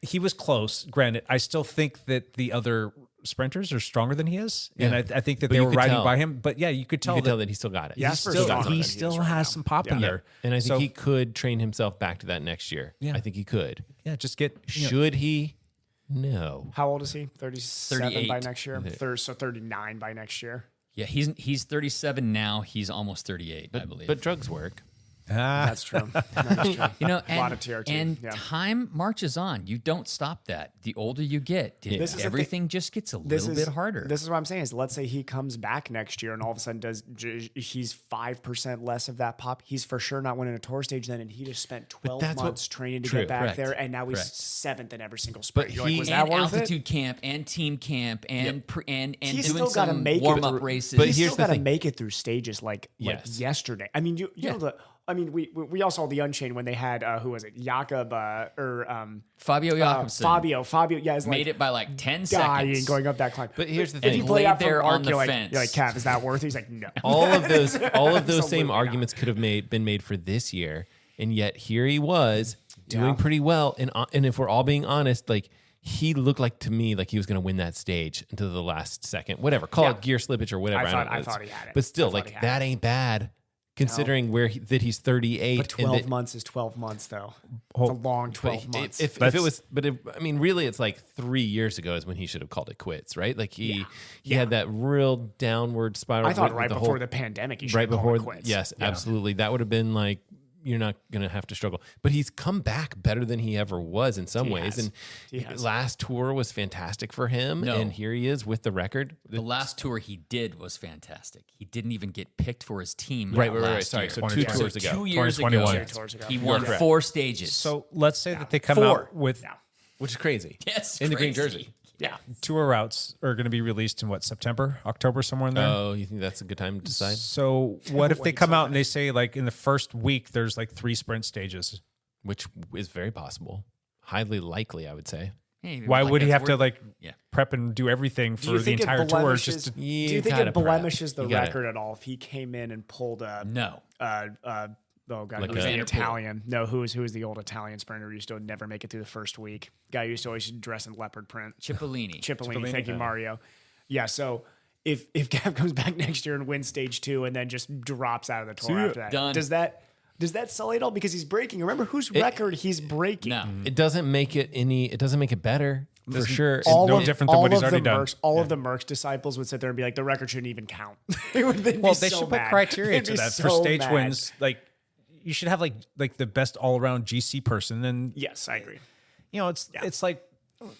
He was close, granted. I still think that the other sprinters are stronger than he is. And I think that But they you were could riding tell. by him. But yeah, you could tell, that he still got it. Yeah, he still has some pop in there. And I think So, he could train himself back to that next year. Yeah. I think he could. yeah, just get Should he? No. How old is he? 37 by 38. next year. So 39 by next year. Yeah, he's 37 now. He's almost 38, I believe. But drugs work. That's true. That's true. you know, a lot of TRT. and yeah. time marches on. You don't stop that. The older you get, This is the everything just gets a little bit harder. This is what I'm saying is, let's say he comes back next year and all of a sudden he's 5% less of that pop. He's for sure not winning a tour stage then, and he just spent 12 that's months training to True. get back Correct. there, and now he's Correct. 7th in every single sprint. But You're like, he- was that and worth altitude it? camp and team camp and and He's doing still got to some make warm it up through, races. But he's here's still the got to thing. make it through stages like Yes. yesterday. I mean, you know we all saw the Unchained when they had who was it, Jakob Fabio Jakobsen Fabio, yeah, is made like it by like 10 dying seconds. going up that climb. But here's the if thing. you play Laid out from there Arc, on the you're like, fence. Cav, is that worth it? He's like, no. All of those same Absolutely not. arguments could have been made for this year, and yet here he was doing Yeah. pretty well. And if we're all being honest, like he looked like to me like he was going to win that stage until the last second. Whatever, call it gear slippage or whatever. I know. thought he had it. But still, I thought like he had that ain't bad considering that he's 38. But 12 months is 12 months, though. It's a long 12 months. If it was, I mean, really, it's like 3 years ago is when he should have called it quits, right? Like he had that real downward spiral. I thought with right the before whole- the pandemic, he should right have called before it quits. yes, Yeah. absolutely. That would have been like you're not going to have to struggle. But he's come back better than he ever was in some ways. has. And He has. last tour was fantastic for him, No. and here he is with the record. The last tour he did was fantastic. He didn't even get picked for his team. Right. last Sorry. year. So 2 tours ago. 2 years 2021. ago, 2 tours ago. he You won are correct. 4 stages. So let's say that they come 4 out with Yeah. Which is crazy. yes, in the green crazy. jersey. Yeah. tour routes are going to be released in what, September, October, somewhere in there? Oh, you think that's a good time to decide? So what if they Wait come till out and they say like in the first week there's like 3 sprint stages? Which is very possible, highly likely, I would say. Hey, Why like would he that's have to where- like Yeah. prep and do everything Do for you the think it entire tour? blemishes- Just to, Do you think gotta it prep. blemishes the You gotta- record at all if he came in and pulled a No. oh god, Like who's a- the Italian? No, who is the old Italian sprinter who used to never make it through the first week? Guy who used to always dress in leopard print. Cipollini. Cipollini. Thank you, Mario. Yeah, so if Gav comes back next year and wins stage 2 and then just drops out of the tour after that, Done. does that sully it all? Because he's breaking. Remember whose record he's breaking? No. It doesn't make it It doesn't make it better for sure. no different than what he's already done. All of the Merckx disciples would sit there and be like, the record shouldn't even count. They'd be well, they so should put mad. criteria They'd to be that for so stage mad. wins. Like you should have like the best all around GC person. And Yes, I agree. you know, it's like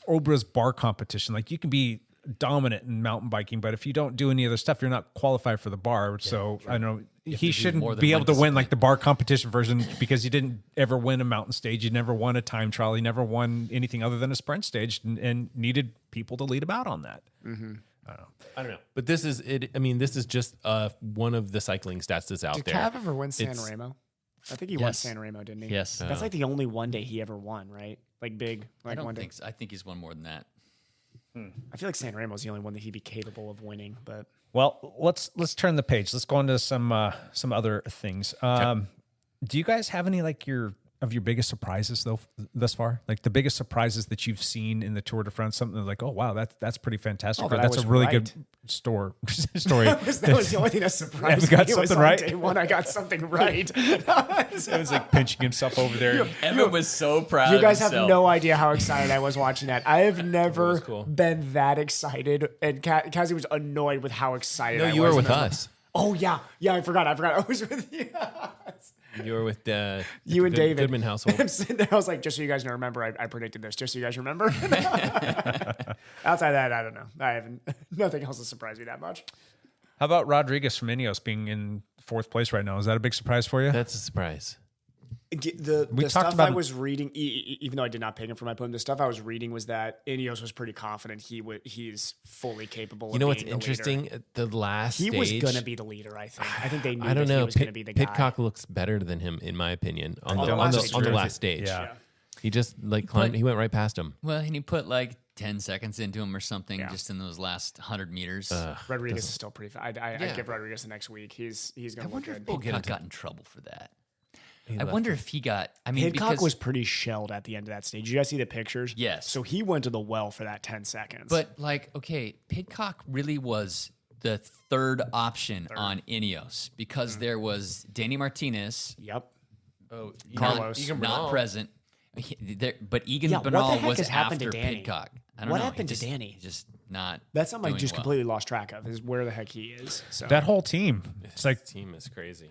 Obra's bar competition. Like you can be dominant in mountain biking, but if you don't do any other stuff, you're not qualified for the bar. So I don't know. He do more shouldn't than be able one to win discipline. like the bar competition version because he didn't ever win a mountain stage. He never won a time trial. He never won anything other than a sprint stage and needed people to lead him out on that. I don't know. But this is it. I mean, this is just one of the cycling stats that's out Did there. Cav ever win San It's- Remo? I think he won Yes. San Remo, didn't he? Yes. That's like the only one day he ever won, right? Like big, I like don't one day. think so. I think he's won more than that. I feel like San Remo's the only one that he'd be capable of winning, but Well, let's turn the page. Let's go into some other things. Do you guys have any like your biggest surprises though thus far? Like the biggest surprises that you've seen in the Tour de France? Something like, oh wow, that's pretty fantastic. Oh, Or that I that's a was really right. good story. that was the only thing that surprised Have you got me. something was on right? Day one, I got something right. It was like pinching himself over there. Evan was so proud. You guys of have no idea how excited I was watching that. I have never cool. been that excited, and Kazi was annoyed with how excited. No, I you was. were with us. Oh yeah, I forgot. I was with you. You were with You and David. Goodman household. I'm sitting there. I was like, just so you guys know, remember, I predicted this. Just so you guys remember. Outside that, I don't know. I haven't. Nothing else has surprised me that much. How about Rodriguez from Ineos being in 4th place right now? Is that a big surprise for you? That's a surprise. The talked stuff about I it- was reading, even though I did not pick him for my podium, the stuff I was reading was that Ineos was pretty confident he's fully capable. You know of what's being the leader. interesting? The last He was stage, going to be the leader. I think. I think they knew I don't that know. he was going to be the guy. Pitcock looks better than him, in my opinion, on the the last on stage. the last stage. Yeah. He just like climbed. He went right past him. Well, and he put like 10 seconds into him or something just in those last 100 meters. Rodriguez is still pretty fast. I'd give Rodriguez the next week. He's going to look good. Pidcock got in trouble for that. I wonder if he got. I mean, Pidcock because, was pretty shelled at the end of that stage. Did you guys see the pictures? Yes. So he went to the well for that 10 seconds. But like, okay, Pidcock really was the third option on Ineos because there was Danny Martinez, yep. Oh, Carlos. not present. But Egan Yeah, what the Bernal heck was has happened to after Danny? Pidcock. I don't What know. happened to He just- Danny? He's just not. That's something I doing just well. completely lost track of, is where the heck he is. So That whole team. It's like team is crazy.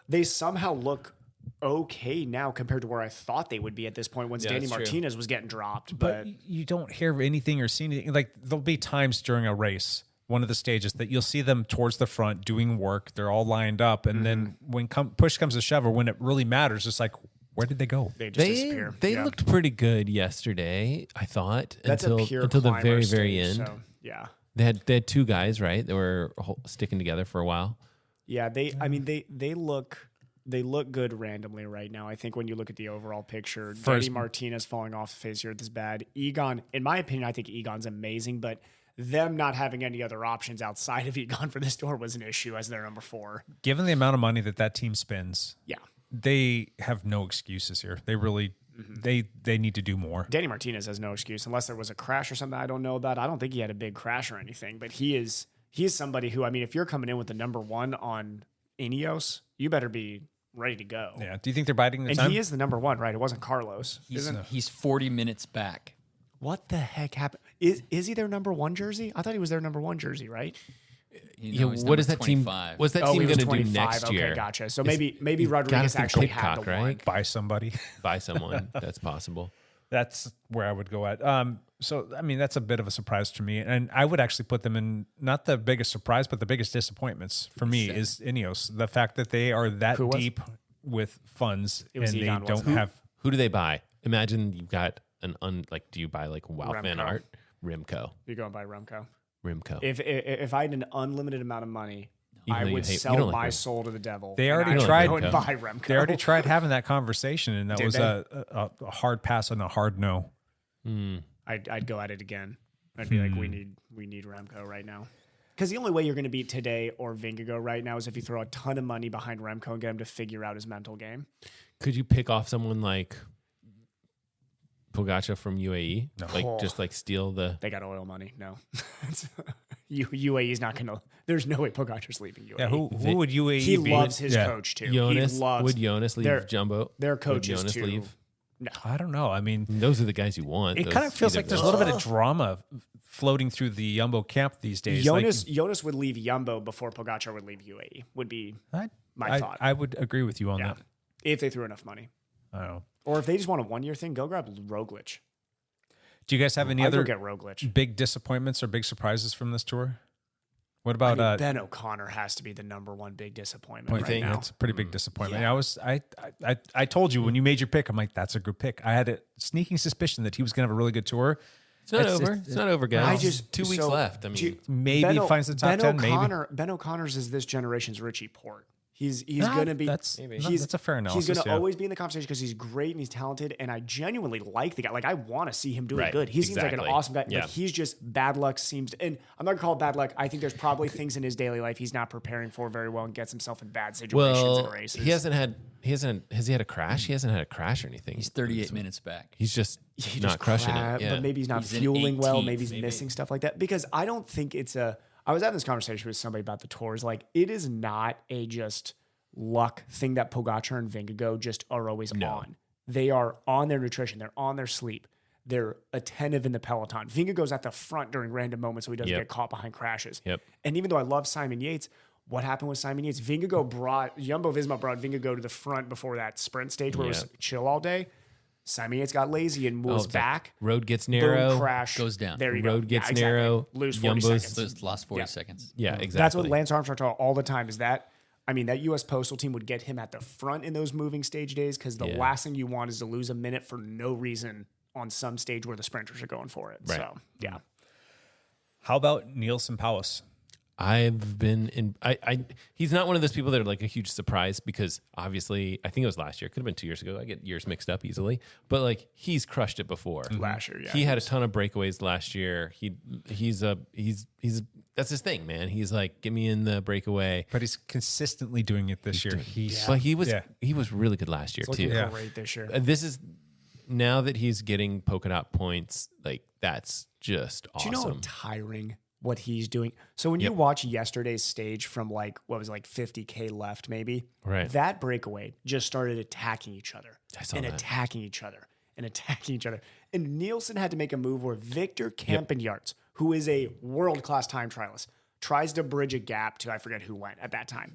they somehow look okay now compared to where I thought they would be at this point once Danny that's true. Martinez was getting dropped. but But you don't hear anything or see anything. Like there'll be times during a race, one of the stages, that you'll see them towards the front doing work. They're all lined up, and then when push comes to shove, or when it really matters, it's like, where did they go? they just disappear. They Yeah. looked pretty good yesterday. I thought That's until a pure the climber very stage, end. So, yeah. They had two guys, right? They were sticking together for a while. Yeah, they look good randomly right now. I think when you look at the overall picture, Danny Martinez falling off the face here this bad. Egon, in my opinion, I think Egon's amazing, but them not having any other options outside of Egon for this tour was an issue as their number 4. Given the amount of money that team spends, Yeah. they have no excuses here. They really they need to do more. Danny Martinez has no excuse unless there was a crash or something I don't know about. I don't think he had a big crash or anything, but he is somebody who, I mean, if you're coming in with the number 1 on Ineos, you better be ready to go. Yeah. Do you think they're biding the And time? he is the number 1, right? It wasn't Carlos. He's 40 minutes back. What the heck happened? Is he their number 1 jersey? I thought he was their number 1 jersey, right? You know, he's what is number that team? 25. What's that Oh, team he was going to do 25. next year? Okay, gotcha. So maybe Rodriguez think actually had Pidcock, the right? one. Buy somebody. Buy someone. That's possible. That's where I would go at. So, I mean, that's a bit of a surprise to me. And I would actually put them in not the biggest surprise, but the biggest disappointments for me is Ineos. The fact that they are that was? deep with funds and was they Egon, don't wasn't it? have. Who do they buy? Imagine you've got do you buy like Wow Remco. Fan Art? Remco. You're going by Remco. Remco. If I had an unlimited amount of money, Even I though you would hate- you sell don't like my Remco. soul to the devil. They and already I would tried- go and Remco. buy Remco. They already tried having that conversation, and that Did was they? a hard pass and a hard no. I'd go at it again. I'd be like, we need Remco right now. Because the only way you're going to beat Today or Vingegaard right now is if you throw a ton of money behind Remco and get him to figure out his mental game. Could you pick off someone like Pogacar from UAE? Like Oh. just like steal the. They got oil money. No. UAE's not going to. There's no way Pogacar's leaving UAE. Yeah, who would UAE He be? loves his Yeah. coach too. Jonas He loves, would Jonas leave their- Jumbo? their Would coaches Jonas too. leave? No. I don't know. I mean, Those are the guys you want. it those kind of feels either like there's a those- little bit of drama floating through the Jumbo camp these days. Jonas would leave Jumbo before Pogacar would leave UAE. Would be my thought. I would agree with you on yeah, that. if they threw enough money, I don't know. or if they just want a 1 year thing, go grab Roglic. Do you guys have any I'd go other get Roglic. big disappointments or big surprises from this tour? What I about mean, Ben O'Connor has to be the number 1 big disappointment right now. It's a pretty big disappointment. Yeah. I told you when you made your pick, I'm like, that's a good pick. I had a sneaking suspicion that he was going to have a really good tour. It's not over. It's not over, guys. I just 2 weeks so- left. I mean, Maybe he finds the top 10, maybe. Ben O'Connor's is this generation's Richie Port. He's going to be. That's a fair analysis. He's going to yeah. always be in the conversation because he's great and he's talented, and I genuinely like the guy. Like I want to see him doing Right, good. He seems like an exactly. awesome guy, Yeah. but he's just bad luck seems. And I'm not going to call it bad luck. I think there's probably things in his daily life he's not preparing for very well and gets himself in bad situations well, in races. has he had a crash? He hasn't had a crash or anything. He's 38 minutes back. He's just He not just crushing crap, it. Yeah. But maybe he's not He's in fueling well. 18th, Maybe he's missing stuff like that. Because I don't think it's a. I was having this conversation with somebody about the tours. Like it is not a just luck thing that Pogacar and Vingegaard just are always on. They are on their nutrition. They're on their sleep. They're attentive in the peloton. Vingegaard's at the front during random moments so he doesn't Yep. get caught behind crashes. Yep. And even though I love Simon Yates, what happened with Simon Yates? Jumbo-Visma brought Vingegaard to the front before that sprint stage where it was chill all day. Simon Yates got lazy and moves it's like back. road gets narrow. Boom, crash. Goes down. There you Road go. gets exactly. narrow. Lose 40 Jumbo's- seconds. Those lost 40 seconds. Yeah, exactly. That's what Lance Armstrong taught all the time is that, I mean, that U.S. Postal team would get him at the front in those moving stage days because the Yeah. last thing you want is to lose a minute for no reason on some stage where the sprinters are going for it. Right. So, yeah. How about Nielsen Powis? I've been in. He's not one of those people that are like a huge surprise because obviously I think it was last year. Could have been 2 years ago. I get years mixed up easily. But like he's crushed it before. Last year, yeah. He had a ton of breakaways last year. He's that's his thing, man. He's like, get me in the breakaway. But he's consistently doing it this year. But he was really good last year It's too. looking great this year. This is now that he's getting polka dot points. Like that's just awesome. Do you know how tiring what he's doing? So when you watch yesterday's stage from like, what was it, like 50K left maybe? Right. That breakaway just started attacking each other. I saw and that. attacking each other and attacking each other. And Nielsen had to make a move where Victor Campignarts, who is a world-class time trialist, tries to bridge a gap to, I forget who went at that time.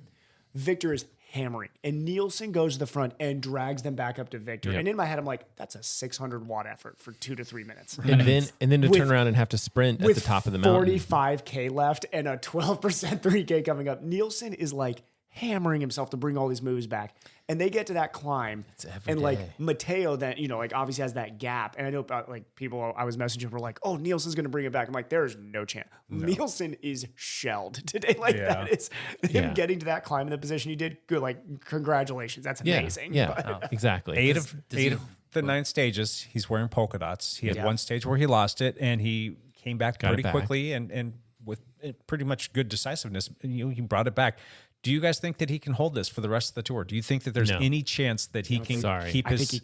Victor is hammering. And Nielsen goes to the front and drags them back up to Victor. Yep. And in my head, I'm like, that's a 600 watt effort for 2 to 3 minutes. And then to With- turn around and have to sprint at the top of the mountain. 45K left and a 12% 3K coming up. Nielsen is like hammering himself to bring all these moves back. And they get to that climb. every And day. like Mateo then, like obviously has that gap. And I know like people I was messaging were like, oh, Nielsen's going to bring it back. I'm like, there's no chance. Nielsen is shelled today. Like that is him getting to that climb in the position he did. Good. Like congratulations. That's amazing. Yeah, exactly. Eight of the 9 stages, he's wearing polka dots. He had one stage where he lost it, and he came back Got it pretty back. quickly and with pretty much good decisiveness. He brought it back. Do you guys think that he can hold this for the rest of the tour? Do you think that there's No. any chance that he can keep I his... think he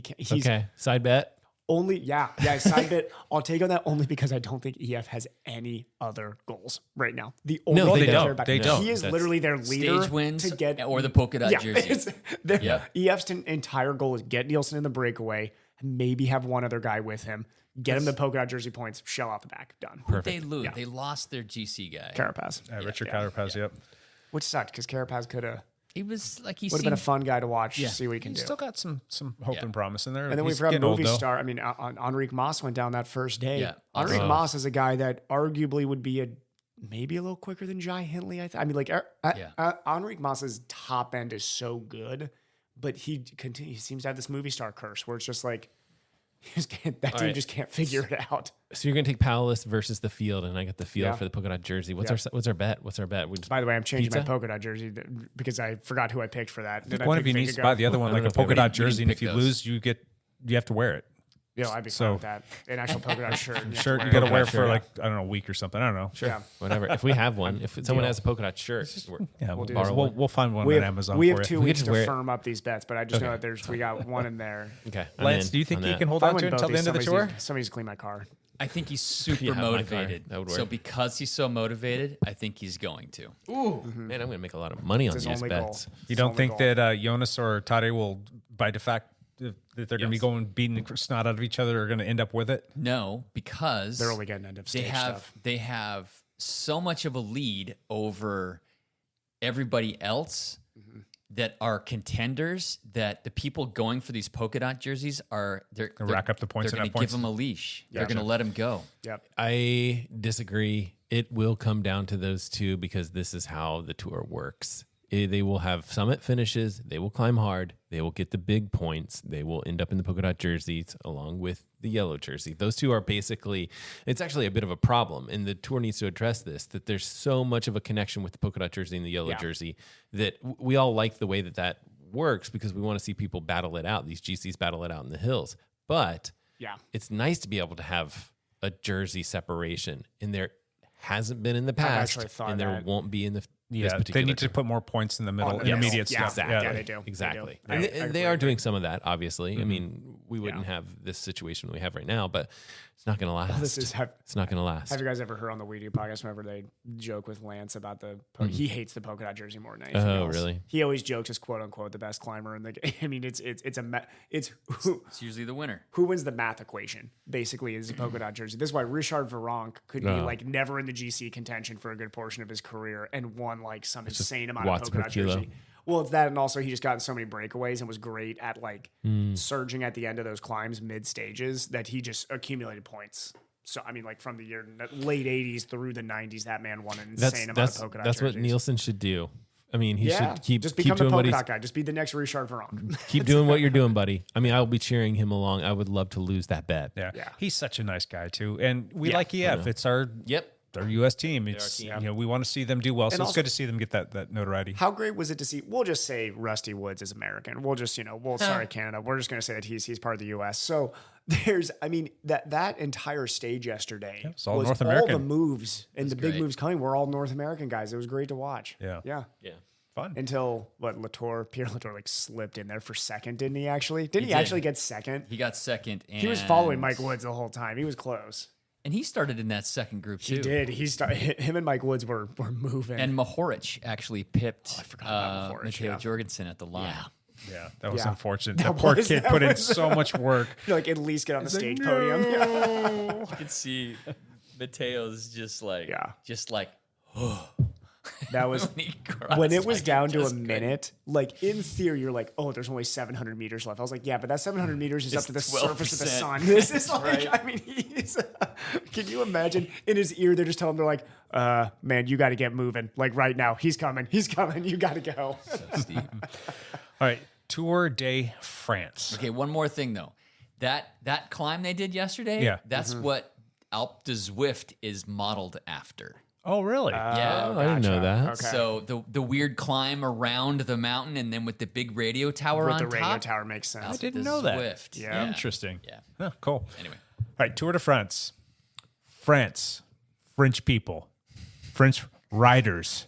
can. He's Okay, side bet. only, side bit. I'll take on that only because I don't think EF has any other goals right now. The only No, thing they that don't. they're about- They don't. He is That's literally their leader Stage wins to get or the polka dot jersey. EF's entire goal is get Nielsen in the breakaway, maybe have one other guy with him, get him the polka dot jersey points, shell out the back, done. They lose. They lost their GC guy. Carapaz, Richard Carapaz, yep. which sucked because Carapaz would have He was like been a fun guy to watch, see what he can He's do. still got some hope and promise in there. And then we He's forgot getting old, movie though. star. I mean, Enrique Mas went down that first day. Yeah. Enrique Mas is a guy that arguably would be maybe a little quicker than Jai Hindley. I mean, like Enrique Mas's top end is so good, but he seems to have this movie star curse where it's just like team just can't figure it out. So you're gonna take Paulus versus the field, and I got the field Yeah. for the polka dot jersey. What's our bet? What's our bet? We just, By the way, I'm changing my pizza? polka dot jersey because I forgot who I picked for that. Then One of picked you needs to Vingegaard. buy the other one, I like don't a know if polka we dot didn't jersey, and if pick you those. lose, you have to wear it. Yeah, I'd be fine with that. An actual polka dot shirt. and you have to Shirt wear you got to it. wear Polka for dot like I don't know a week or something. I don't know. Yeah. whatever. If we have one, if someone has a polka dot shirt, Yeah, do we'll, this. we'll find one We on have, Amazon. we for have you. 2 We weeks could to wear it. firm up these bets, but I just know that we got one in there. okay. I'm Lance, in do you think on he that. can hold If I on to win it both until the these, end of the tour? somebody's clean my car. I think he's super Yeah, my car. motivated. That would So work. because he's so motivated, I think he's going to. Man, I'm gonna make a lot of money on It's these his only bets. goal. You don't think that Jonas or Tade will, by de facto, that they're going to be going beating the snot out of each other, are going to end up with it? No, because They're only getting end of stage stuff. they have so much of a lead over everybody else that are contenders that the people going for these polka dot jerseys are they're rack up the points They're and going have to give points. them a leash. They're going to let him go. Yep. I disagree. It will come down to those two because this is how the tour works. They will have summit finishes. They will climb hard. They will get the big points. They will end up in the polka dot jerseys along with the yellow jersey. Those two are basically, it's actually a bit of a problem. And the tour needs to address this, that there's so much of a connection with the polka dot jersey and the yellow jersey that we all like the way that works because we want to see people battle it out. These GCs battle it out in the hills. But it's nice to be able to have a jersey separation. And there hasn't been in the past. actually thought And there that. won't be in the Yeah, they need to put more points in the middle, Yes. intermediate Yeah, stuff. yeah, they do. Exactly. They And do. they, I they are doing some of that, obviously. I mean, we wouldn't have this situation we have right now, but it's not going to last. It's not going to last. Have you guys ever heard on the We Do podcast whenever they joke with Lance about he hates the polka dot jersey more than anything Oh, else. really? He always jokes as quote unquote the best climber in the game. I mean, it's who It's usually the winner. who wins the math equation basically is the polka dot jersey. This is why Richard Virenque could be like never in the GC contention for a good portion of his career and won like some insane amount of watts polka per dot kilo. jersey. Well, it's that, and also he just got in so many breakaways and was great at like surging at the end of those climbs mid stages that he just accumulated points. So I mean, like from the late '80s through the '90s, that man won an insane amount of polka dot That's what jerseys. Nielsen should do. I mean, he should keep just become the doing what polka he's dot guy. Just be the next Richard Virenque. keep doing what you're doing, buddy. I mean, I'll be cheering him along. I would love to lose that bet. Yeah. Yeah. He's such a nice guy too, and we like EF. It's our they're a U.S. team. It's we want to see them do well. So it's also- good to see them get that notoriety. How great was it to see? We'll just say Rusty Woods is American. We'll just, sorry, Canada. We're just going to say that he's part of the U.S. So that entire stage yesterday it's all was North all American. the moves and the big great. moves coming were all North American guys. It was great to watch. Yeah. Yeah. Fun. Until Pierre Latour slipped in there for second, didn't he actually? Didn't he did. actually get second? He got second. And He was following Mike Woods the whole time. He was close. And he started in that second group, too. He did. Him and Mike Woods were moving. And Mahorich actually pipped about Mahorich, Matteo yeah. Jorgensen at the line. Yeah, that was Yeah. unfortunate. That That poor was- kid that put in was- so much work. at least get on the stage podium. You can see Mateo's just like, That was when he crossed, when it was like, down to a just couldn't. minute. Like in theory, you're like, oh, there's only 700 meters left. I was like, yeah, but that 700 meters is up to the surface of the 12%. sun. This is like, I mean, he's. Can you imagine? In his ear, they're just telling him, they're like, man, you got to get moving. Like right now, he's coming. He's coming. You got to go. Steve. All right, Tour de France. Okay, one more thing though. That climb they did yesterday, Yeah. that's what Alpe de Zwift is modeled after. Oh, really? Yeah. Oh, I didn't know that. Okay. So the weird climb around the mountain and then with the big radio tower With on the radio top. tower makes sense. I didn't the know that. Zwift. Yeah. Interesting. Yeah. Huh, cool. Anyway. All right, Tour de France. France, French people, French riders.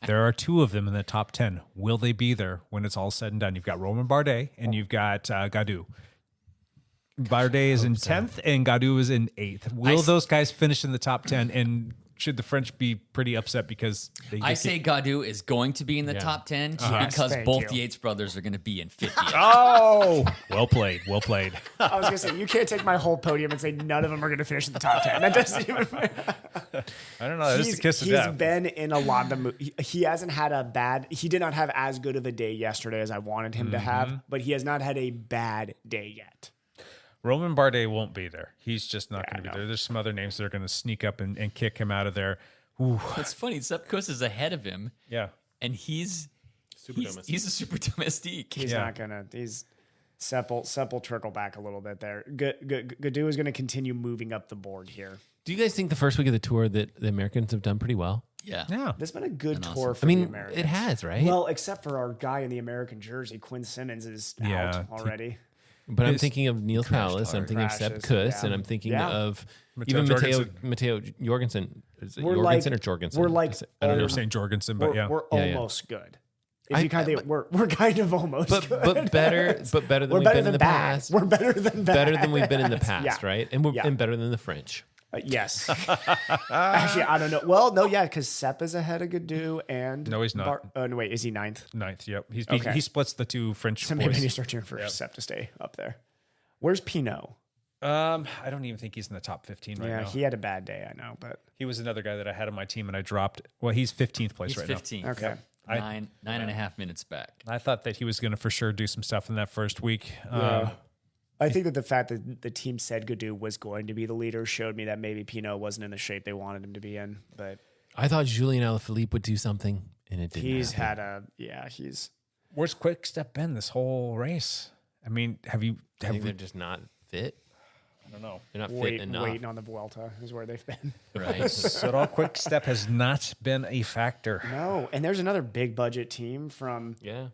There are two of them in the top 10. Will they be there when it's all said and done? You've got Romain Bardet and you've got Gaudu. Bardet is in 10th and Gaudu is in 8th. Will those guys finish in the top 10? And should the French be pretty upset because they I say Gaudu is going to be in the top 10 because Thank both you. the Yates brothers are going to be in 50th. Oh, well played. Well played. I was going to say, you can't take my whole podium and say none of them are going to finish in the top 10. That doesn't even. I don't know. That's the kiss of He's death. been in a lot of the he hasn't had a bad. He did not have as good of a day yesterday as I wanted him to have, but he has not had a bad day yet. Romain Bardet won't be there. He's just not going to be no. there. There's some other names that are going to sneak up and kick him out of there. Ooh. It's funny. Sepp Kuss is ahead of him, Yeah. and he's a super domestique. He's not gonna. He's Sepp will trickle back a little bit there. Gaudu is going to continue moving up the board here. Do you guys think the first week of the tour that the Americans have done pretty well? Yeah. Yeah. This has been a good tour for I mean, the Americans. it has, right? Well, except for our guy in the American jersey, Quinn Simmons is Yeah, out already. But I'm His thinking of Niels Palace, I'm thinking of Sepp Crashes, Kuss, yeah. and I'm thinking Yeah. of Matteo even Jorgensen. Matteo Jorgensen. Is it We're Jorgensen like- or Jorgensen? we're like- I don't They know. were saying Jorgensen, but yeah. We're Yeah, yeah. almost good. If you kind of we're kind of almost But good. but better than We're we've better been in than the bad. past. We're better than bad. Better than we've been in the past, Yeah. right? And we're Yeah. and better than the French. Yes. Actually, I don't know. Well, no, yeah, because Sepp is ahead of Gaudu and No, he's not. no, wait, is he ninth? 9th, yep. Okay. He splits the two French So maybe I boys. need to start cheering for Sepp to stay up there. Where's Pinot? I don't even think he's in the top 15 right Yeah, now. he had a bad day, I know, but He was another guy that I had on my team and I dropped. Well, he's 15th place He's right 15. okay. Nine and a half minutes back. now. I thought that he was going to for sure do some stuff in that first week. I think that the fact that the team said Gaudu was going to be the leader showed me that maybe Pinot wasn't in the shape they wanted him to be in. But I thought Julien Alaphilippe would do something, and it didn't. he's happen. had he's Where's Quick Step been this whole race? I mean, I think they're just not fit. I don't know. They're not fit enough. waiting on the Vuelta is where they've been. Right. So Quick Step has not been a factor. No, and there's another big budget team from Yeah.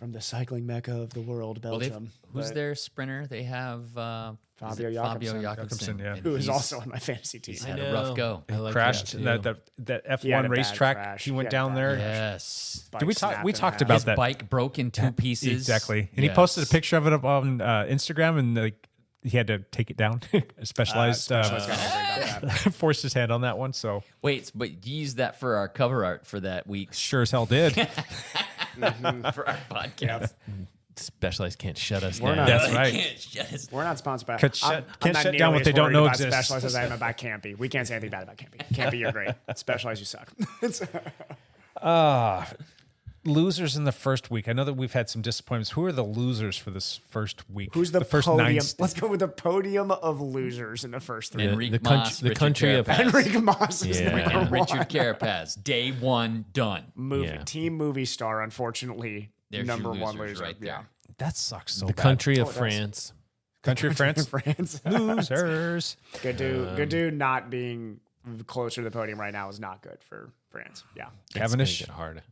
the cycling mecca of the world, Well, Belgium. who's but- their sprinter? They have Fabio Fabio Jakobsen. Jakobsen, yeah. and Who is he's- also on my fantasy team. He's had a rough go. I like Crashed that too. that He had F1 a bad racetrack. crash. He He went had a down bad there. Yes. Bike Did we snapped we in talked half. about His that bike broke in two pieces. exactly, and he Yes. posted a picture of it up on Instagram, and like he had to take it down. Specialized got angry about that. forced his hand on that one, so Wait, but you used that for our cover art for that week sure as hell did. for our podcast. Specialized can't shut us We're down. not- That's right. Can't shut us- We're not sponsored by. Can't I'm not shut down nearly what as they don't worried know about exists. Specialized as I am about Campy. We can't say anything bad about Campy. Campy, you're great. Specialized, you suck. Losers in the first week. I know that we've had some disappointments. Who are the losers for this first week? Who's the first podium? 9 Let's go with the podium of losers in the first three. Enrique the Mas, the Richard country of Carapaz. Enrique Mas is Yeah. number and one. Richard Carapaz. Day one done. Movie Yeah. team movie star. Unfortunately, There's number your one losers loser. right there. That sucks so the bad. country of it does. France. Country of France. France. Losers. Gaudu not being closer to the podium right now is not good for France. Yeah. Cavendish, It's gonna get hard.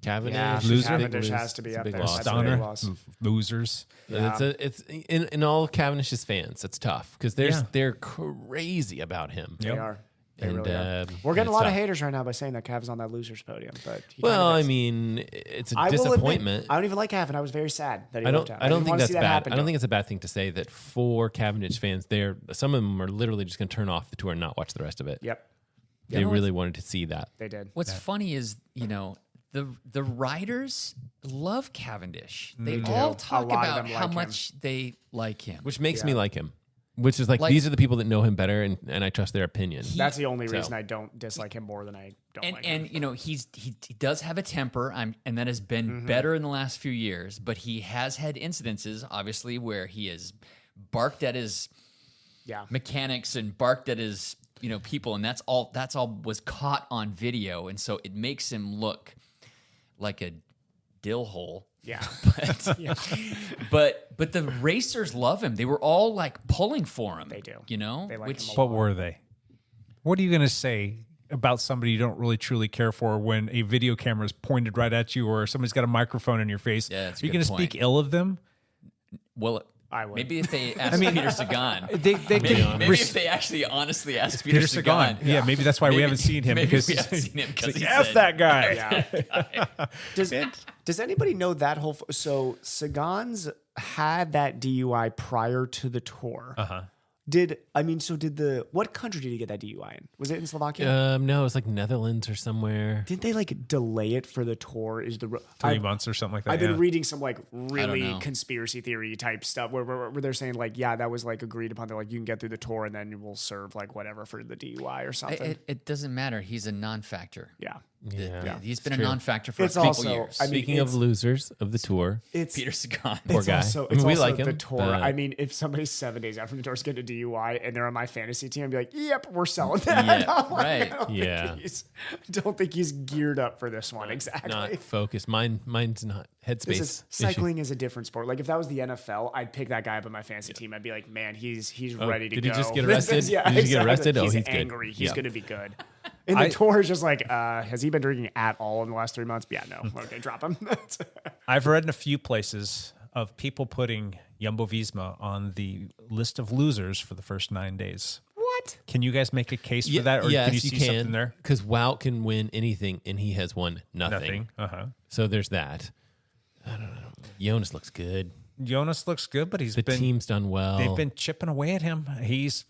Cavendish, Yeah, loser. Cavendish Big has lose. to be It's a up big there. loss. That's a big Stoner, loss. losers. It's in all of Cavendish's fans. It's tough because they're crazy about him. They are. They And, really are. uh, We're getting a it's lot of tough. haters right now by saying that Cav's on that loser's podium. But he Well, kind of I is. mean, it's a I will admit, disappointment. I don't even like Cav, and I was very sad that he I left don't. out. I don't didn't think wanna that's see that bad. happen I to don't him. think it's a bad thing to say that for Cavendish fans, some of them are literally just going to turn off the tour and not watch the rest of it. Yep, They really wanted to see that. they did. What's funny is, the riders love Cavendish. They all talk lot of about them how like him. much they like him. Which makes me like him. Which is like, Like- these are the people that know him better, and I trust their opinion. That's the only So- reason I don't dislike him more than I don't and like him. he does have a temper, and that has been Mm-hmm. better in the last few years. But he has had incidences, obviously, where he has barked at his Yeah. mechanics and barked at his people, and that's all was caught on video, and so it makes him look like a dill hole. Yeah. But the racers love him. They were all like pulling for him. They do. They like which him a lot. What were they? What are you going to say about somebody you don't really truly care for when a video camera is pointed right at you or somebody's got a microphone in your face? Yeah, that's a Are you good going to point. speak ill of them? well, I would. maybe if they asked Peter Sagan, They maybe can if they actually honestly asked Peter Peter Sagan. Sagan. Yeah, maybe that's why we Maybe- haven't seen him maybe because we haven't seen him it's 'cause like, he F said- that guy. Yeah. Does anybody know that whole? So Sagan's had that DUI prior to the tour. Did what country did he get that DUI in? Was it in Slovakia? No, it's like Netherlands or somewhere. Didn't they like delay it for the tour? Is the 3 months or something like that. I've been yeah. reading some like really know. conspiracy theory type stuff where they're saying like, yeah, that was like agreed upon. They're like, you can get through the tour and then we'll serve like whatever for the DUI or something. It doesn't matter. He's a non-factor. yeah. He's been a non-factor for It's a couple also- years. I mean, Speaking of losers of the tour, It's Peter Sagan. Poor it's guy. Also, I mean, it's we also like him, the tour. but- I mean, if somebody's 7 days out from the tour is getting a DUI and they're on my fantasy team, I'd be like, yep, we're selling that. Yeah, I'm like, right. I don't think Yeah. don't think he's geared up for this one. Exactly. not focused. Mine's not headspace. This is, cycling is a different sport. Like if that was the NFL, I'd pick that guy up on my fantasy team. I'd be like, man, he's ready to did go. he just get arrested? Yeah, Did he just get arrested? Oh, He's he's good. angry. He's Yeah. going to be good. And the tour is just like, has he been drinking at all in the last 3 months? Yeah, no. Okay, drop him. I've read in a few places of people putting Jumbo Visma on the list of losers for the first 9 days. What? Can you guys make a case for that, or yes, can you see something there? Because Wout can win anything, and he has won nothing. So there's that. I don't know. Jonas looks good. Jonas looks good, but The team's done well. They've been chipping away at him. He's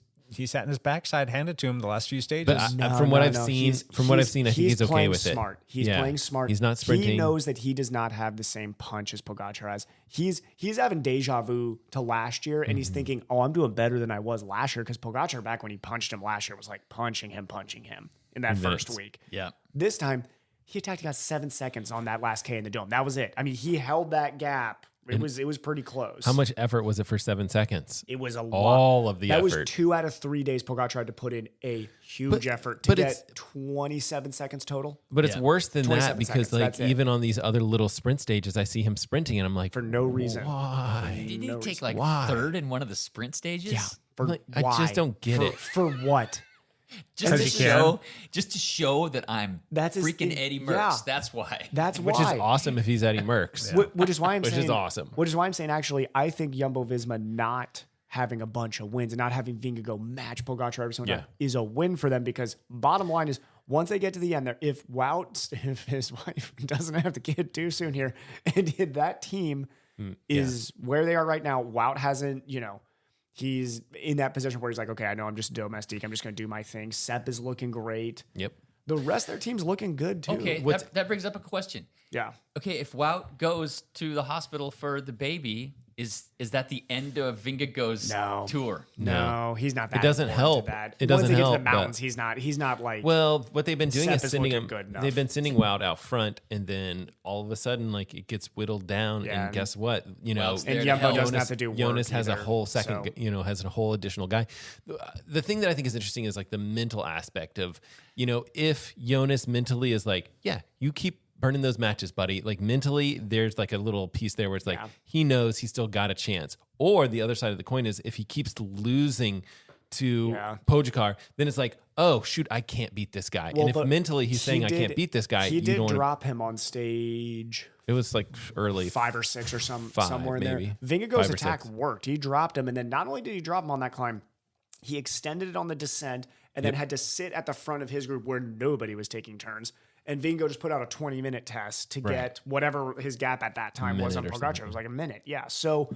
had his backside handed to him the last few stages. But from what I've seen, I think he's okay playing with it. smart. He's Yeah. playing smart. He's not sprinting. He knows that he does not have the same punch as Pogacar has. He's having deja vu to last year, and he's thinking, "Oh, I'm doing better than I was last year." Because Pogacar, back when he punched him last year, was like punching him in that first week. Yeah. This time, he attacked. He got 7 seconds on that last K in the dome. That was it. I mean, he held that gap. It was pretty close. How much effort was it for 7 seconds? It was a lot. All of the that effort. was 2 out of 3 days Pogacar had to put in a huge effort to but get it's- 27 seconds total But it's Yeah. worse than 27 that because, seconds, like, that's it. even on these other little sprint stages, I see him sprinting, and I'm like, for no reason. why? Didn't he take like Why? third in one of the sprint stages? Yeah. For Like, I why? just don't get For- it. For what? Just to 'Cause he can. show that I'm That's his freaking thing. Eddie Merckx. Yeah. That's why. That's Which why. is awesome if he's Eddie Merckx. Which is why I'm Which saying is awesome. Which is why I'm saying actually I think Jumbo Visma not having a bunch of wins and not having Vingegaard match Pogacar every single time is a win for them because bottom line is once they get to the end there, if his wife doesn't have the kid too soon here, and that team is where they are right now, Wout hasn't, he's in that position where he's like, okay, I know I'm just domestique. I'm just going to do my thing. Sepp is looking great. Yep. The rest of their team's looking good too. Okay, that brings up a question. Yeah. Okay, if Wout goes to the hospital for the baby, is that the end of Vingegaard's tour? No, he's not that. It doesn't important to help. That. It doesn't Once they get to help, the mountains, but- he's not like. Well, what they've been doing Sepp is is sending looking him. good enough. They've been sending Wout out front, and then all of a sudden, like it gets whittled down. Yeah. And guess what? Well, and Jumbo doesn't have to do work Jonas has a either, whole second. so- Has a whole additional guy. The thing that I think is interesting is like the mental aspect of, if Jonas mentally is like, yeah, you keep burning those matches, buddy. Like mentally, there's like a little piece there where it's like he knows he's still got a chance. Or the other side of the coin is if he keeps losing to Pogacar, then it's like, oh shoot, I can't beat this guy. Well, and if but mentally he's saying I can't beat this guy, he you did don't wanna, drop him on stage it was like early 5 or 6 or Five, somewhere in maybe. there. Vingegaard's 5 or attack 6. worked. He dropped him, and then not only did he drop him on that climb, he extended it on the descent and then had to sit at the front of his group where nobody was taking turns. And Vingegaard just put out a 20-minute test to get whatever his gap at that time was on Minute or Pogacar. something. It was like a minute. Yeah. So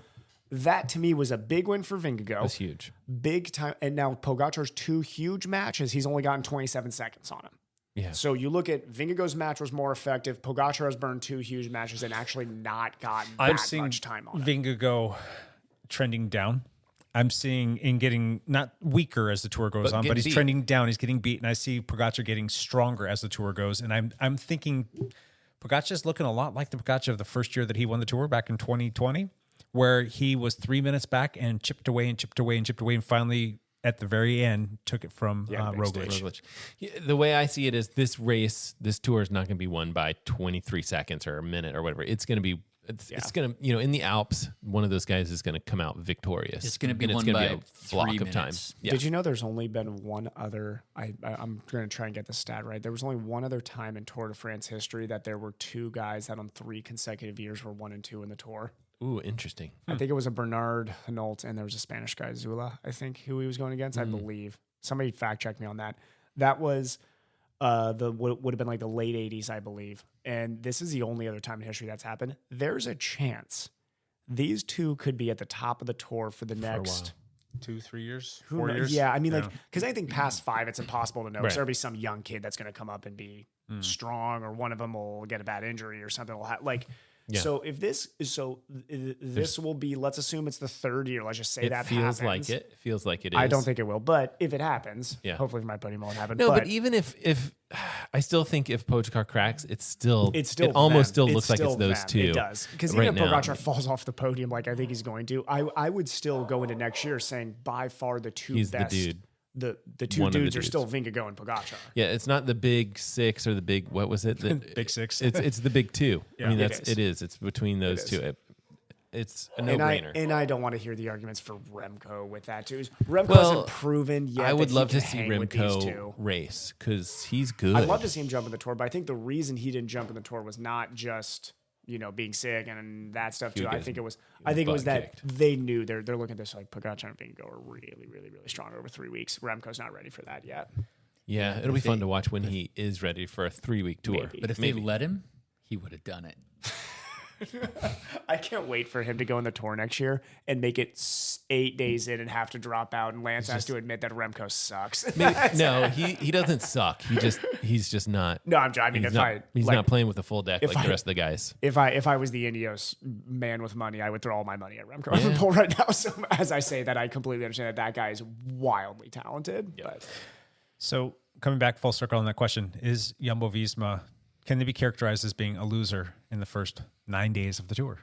that to me was a big win for Vingegaard. That's huge. Big time. And now Pogacar's 2 huge matches, he's only gotten 27 seconds on him. Yeah. So you look at Vingegaard's match was more effective. Pogacar has burned 2 huge matches and actually not gotten I'm that seeing much time on it. Vingegaard trending down. I'm seeing in getting not weaker as the tour goes But on, but getting he's beat. trending down. He's getting beat, and I see Pogacar getting stronger as the tour goes. And I'm thinking Pogacar's looking a lot like the Pogacar of the first year that he won the tour back in 2020, where he was 3 minutes back and chipped away and chipped away and chipped away, and finally at the very end took it from big Roglic. Roglic. Yeah, the way I see it is this race, this tour is not going to be won by 23 seconds or a minute or whatever. It's going to be, it's going to, in the Alps, one of those guys is going to come out victorious. It's going to be And won gonna by a 3 block minutes. of time. Yeah. Did you know there's only been one other? I'm going to try and get the stat right. There was only one other time in Tour de France history that there were 2 guys that on 3 consecutive years were 1 and 2 in the Tour. Ooh, interesting. I think it was a Bernard Hinault and there was a Spanish guy, Zula, I think, who he was going against. I believe. Somebody fact check me on that. That was would have been like the late 80s, I believe. And this is the only other time in history that's happened. There's a chance these 2 could be at the top of the Tour for the next 2-3 years, Who 4 knows? years. Yeah, I mean, like, because anything past 5, it's impossible to know. 'Cause Right. There'll be some young kid that's going to come up and be strong, or one of them will get a bad injury or something. Will like, Yeah. so if this this will be, let's assume it's the 3rd year. Let's just say It that feels happens. like it. It feels like it is. I don't think it will, but if it happens, Yeah. hopefully for my podium won't happen. No, but even if I still think if Pogacar cracks, it almost them. looks like it's still those them. 2. It does, because right even if now. Pogacar falls off the podium, like I think he's going to, I would still go into next year saying by far the 2 He's the best. dude. The 2 One of the dudes are dudes. still Vingegaard and Pogacar. Yeah, it's not the big 6 or the big, what was it? The, Big 6. It's the big 2. I mean, It it is. It's between those is. 2. It's a And no-brainer. I don't want to hear the arguments for Remco with that too. Remco Well, hasn't proven yet. I would that love he to can see hang with these Remco 2. race because he's good. I'd love to see him jump in the Tour, but I think the reason he didn't jump in the Tour was not just being sick and that stuff too. would I get think it was butt that kicked. they knew they're looking at this like Pogacar and Vingegaard are really, really, really strong over 3 weeks. Remco's not ready for that yet. Yeah, it'll be fun to watch when he is ready for a 3-week tour. Maybe. But if they let him, he would have done it. I can't wait for him to go in the Tour next year and make it 8 days in and have to drop out. And Lance has to admit that Remco sucks. No, he doesn't suck. He's just not. No, I mean, He's not playing with a full deck like the rest of the guys. If I was the Ineos man with money, I would throw all my money at Remco Evenepoel right now. So as I say that, I completely understand that guy is wildly talented. But So coming back full circle on that question, is Jumbo-Visma, can they be characterized as being a loser in the first 9 days of the tour?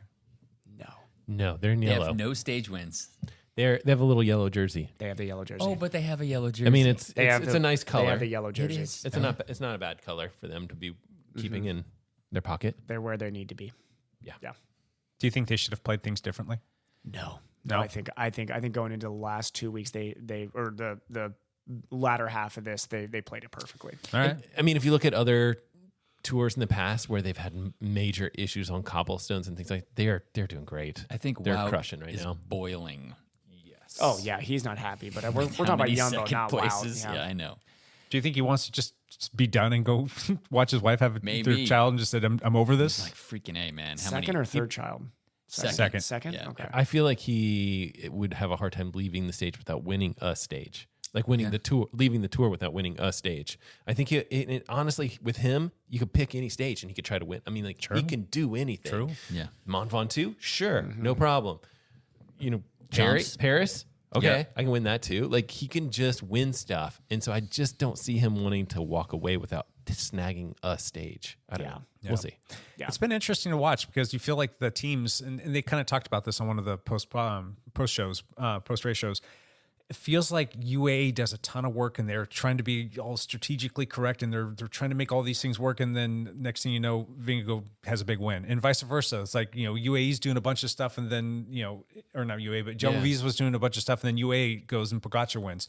No, they're in They yellow. have no stage wins. They have a little yellow jersey. they have the yellow jersey. Oh, but they have a yellow jersey. I mean, it's They have a nice They color. have the yellow jersey. is. It's not a bad color for them to be keeping in their pocket. They're where they need to be. Yeah. Yeah. Do you think they should have played things differently? No. No? I think going into the last 2 weeks, they or the latter half of this, they played it perfectly. All right. I mean, if you look at other tours in the past where they've had major issues on cobblestones and things like, they're doing great. I think they're Wout crushing right is now. boiling. Oh yeah, he's not happy. But we're How talking about many Jumbo, second not places? Wout. Yeah, I know. Do you think he wants to just be done and go watch his wife have their Maybe. child and just said, I'm over this? Like freaking A, man. How Second many? or third child? Second. Second. Yeah. Okay. I feel like he would have a hard time leaving the stage without winning a stage. Like winning the tour, leaving the tour without winning a stage. I think honestly, with him, you could pick any stage and he could try to win. I mean, like he can do anything. True. Yeah. Mont Ventoux, sure, no problem. Paris, Jumps. okay, Yeah. I can win that too. Like he can just win stuff, and so I just don't see him wanting to walk away without snagging a stage. I don't know. We'll see. Yeah. It's been interesting to watch because you feel like the teams, and they kind of talked about this on one of the post race shows. It feels like UAE does a ton of work and they're trying to be all strategically correct and they're trying to make all these things work. And then next thing you know, Vingegaard has a big win and vice versa. It's like, UAE's doing a bunch of stuff and then, or not UAE, but Jumbo Visma was doing a bunch of stuff and then UAE goes and Pogacar wins.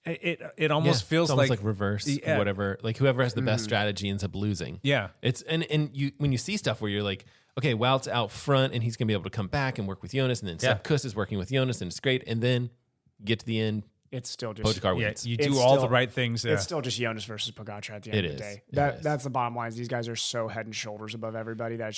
It almost feels it's almost like like reverse Yeah. whatever. Like whoever has the best strategy ends up losing. Yeah. It's and you when you see stuff where you're like, okay, Wout's out front and he's gonna be able to come back and work with Jonas, and then Sepp Kuss is working with Jonas, and it's great. And then get to the end, It's still just Pogacar wins. you It's do all still- the right things. It's still just Jonas versus Pogacar at the end It of the is. day. It is. That's the bottom line. Is these guys are so head and shoulders above everybody that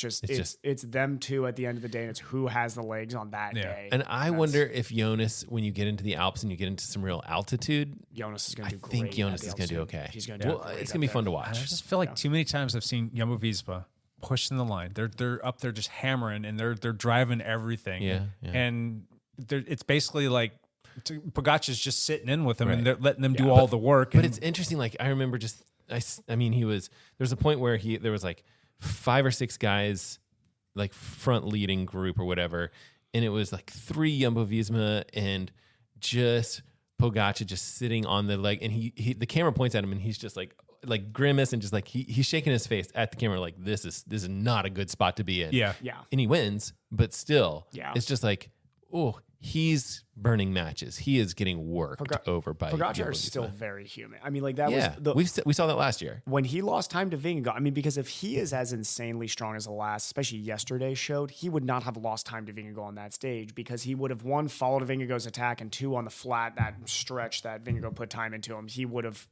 it's them two at the end of the day, and it's who has the legs on that day. And I wonder if Jonas, when you get into the Alps and you get into some real altitude, Jonas is going I to do great. think Jonas is going to do altitude. okay. He's going to do great it's up going to be there. fun to I watch. just feel like too many times I've seen Jumbo-Visma pushing the line. They're up there just hammering, and they're driving everything. Yeah. And it's basically like Pogacar's just sitting in with them, and Right. they're letting them do all the work. But and it's interesting. Like I remember I mean, there's a point where there was like 5 or 6 guys, like front leading group or whatever. And it was like 3 Jumbo Visma and just Pogacar just sitting on the leg. And the camera points at him and he's just like grimace and just like, he's shaking his face at the camera. Like this is not a good spot to be in. Yeah. And he wins, but still it's just like, oh, he's burning matches. He is getting worked over by Pogacar Jumbo is still Visma. very human. I mean, like that Yeah, was we saw that last year. when he lost time to Vingegaard. I mean, because if he is as insanely strong as the last, especially yesterday showed, he would not have lost time to Vingegaard on that stage because he would have, 1, followed Vingegaard's attack, and 2, on the flat, that stretch that Vingegaard put time into him, he would have